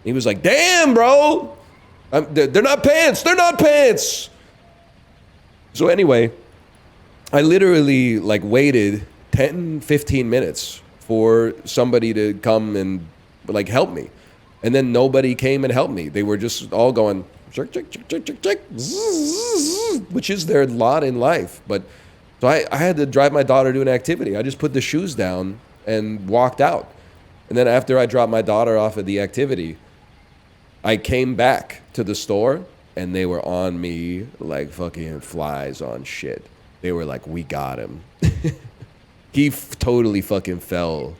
He was like, damn, bro! They're not pants! They're not pants! So anyway... I literally, like, waited 10, 15 minutes for somebody to come and, like, help me. And then nobody came and helped me. They were just all going, check, which is their lot in life. But so I had to drive my daughter to an activity. I just put the shoes down and walked out. And then after I dropped my daughter off at the activity, I came back to the store, and they were on me like fucking flies on shit. They were like, we got him. He totally fucking fell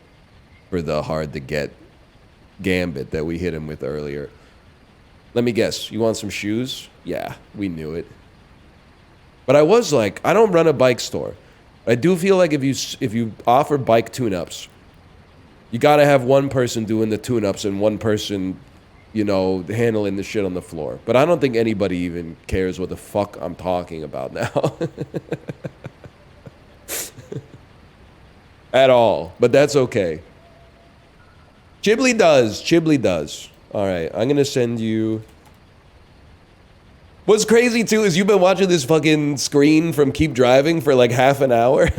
for the hard-to-get gambit that we hit him with earlier. Let me guess, you want some shoes? Yeah, we knew it. But I was like, I don't run a bike store. I do feel like if you offer bike tune-ups, you gotta have one person doing the tune-ups and one person, you know, handling the shit on the floor. But I don't think anybody even cares what the fuck I'm talking about now. At all. But that's okay. Chiblee does. All right, I'm gonna send you What's crazy too is you've been watching this fucking screen from Keep Driving for like half an hour.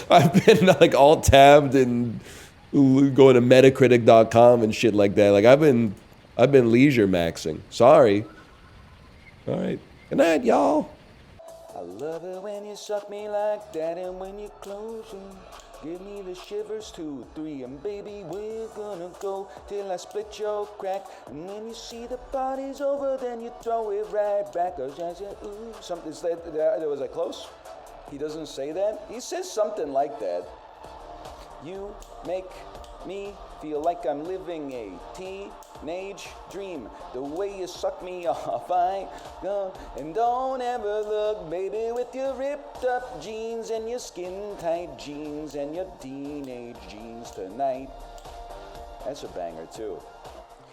I've been like alt tabbed and going to Metacritic.com and shit like that. Like I've been leisure maxing. Sorry. All right. Good night, y'all. I love it when you suck me like that, and when you close them, give me the shivers 2, 3, and baby we're gonna go till I split your crack. And when you see the party's over, then you throw it right back. Cause I said, ooh, something. Was I close? He doesn't say that. He says something like that. You make me feel like I'm living a teenage dream. The way you suck me off, I go. And don't ever look, baby, with your ripped up jeans and your skin tight jeans and your teenage jeans tonight. That's a banger too.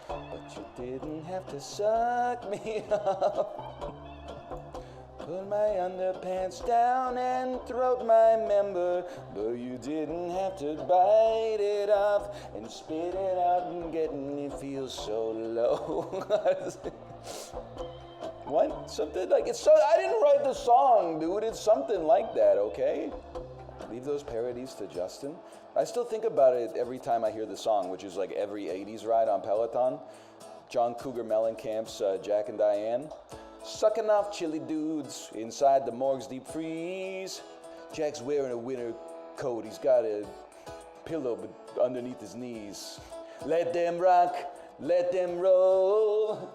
But you didn't have to suck me off. Pull my underpants down and throat my member, but you didn't have to bite it off and spit it out and get me feel so low. What? Something like it's so. I didn't write the song, dude. It's something like that. Okay. Leave those parodies to Justin. I still think about it every time I hear the song, which is like every '80s ride on Peloton. John Cougar Mellencamp's Jack and Diane. Sucking off chili dudes inside the morgue's deep freeze. Jack's wearing a winter coat. He's got a pillow underneath his knees. Let them rock, let them roll.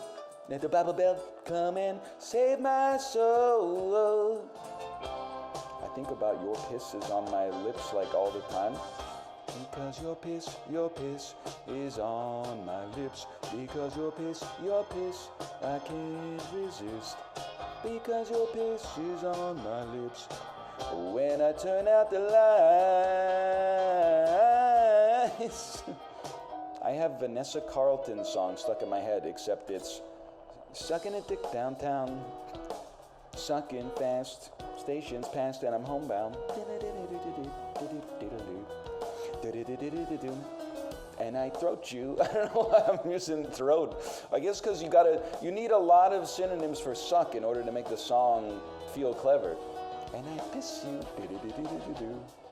Let the Bible belt come and save my soul. I think about your pisses on my lips like all the time. Because your piss is on my lips. Because your piss, I can't resist. Because your piss is on my lips. When I turn out the lights. I have Vanessa Carlton's song stuck in my head, except it's sucking a dick downtown, sucking fast, stations past and I'm homebound. And I throat you. I don't know why I'm using throat. I guess because you need a lot of synonyms for suck in order to make the song feel clever. And I piss you.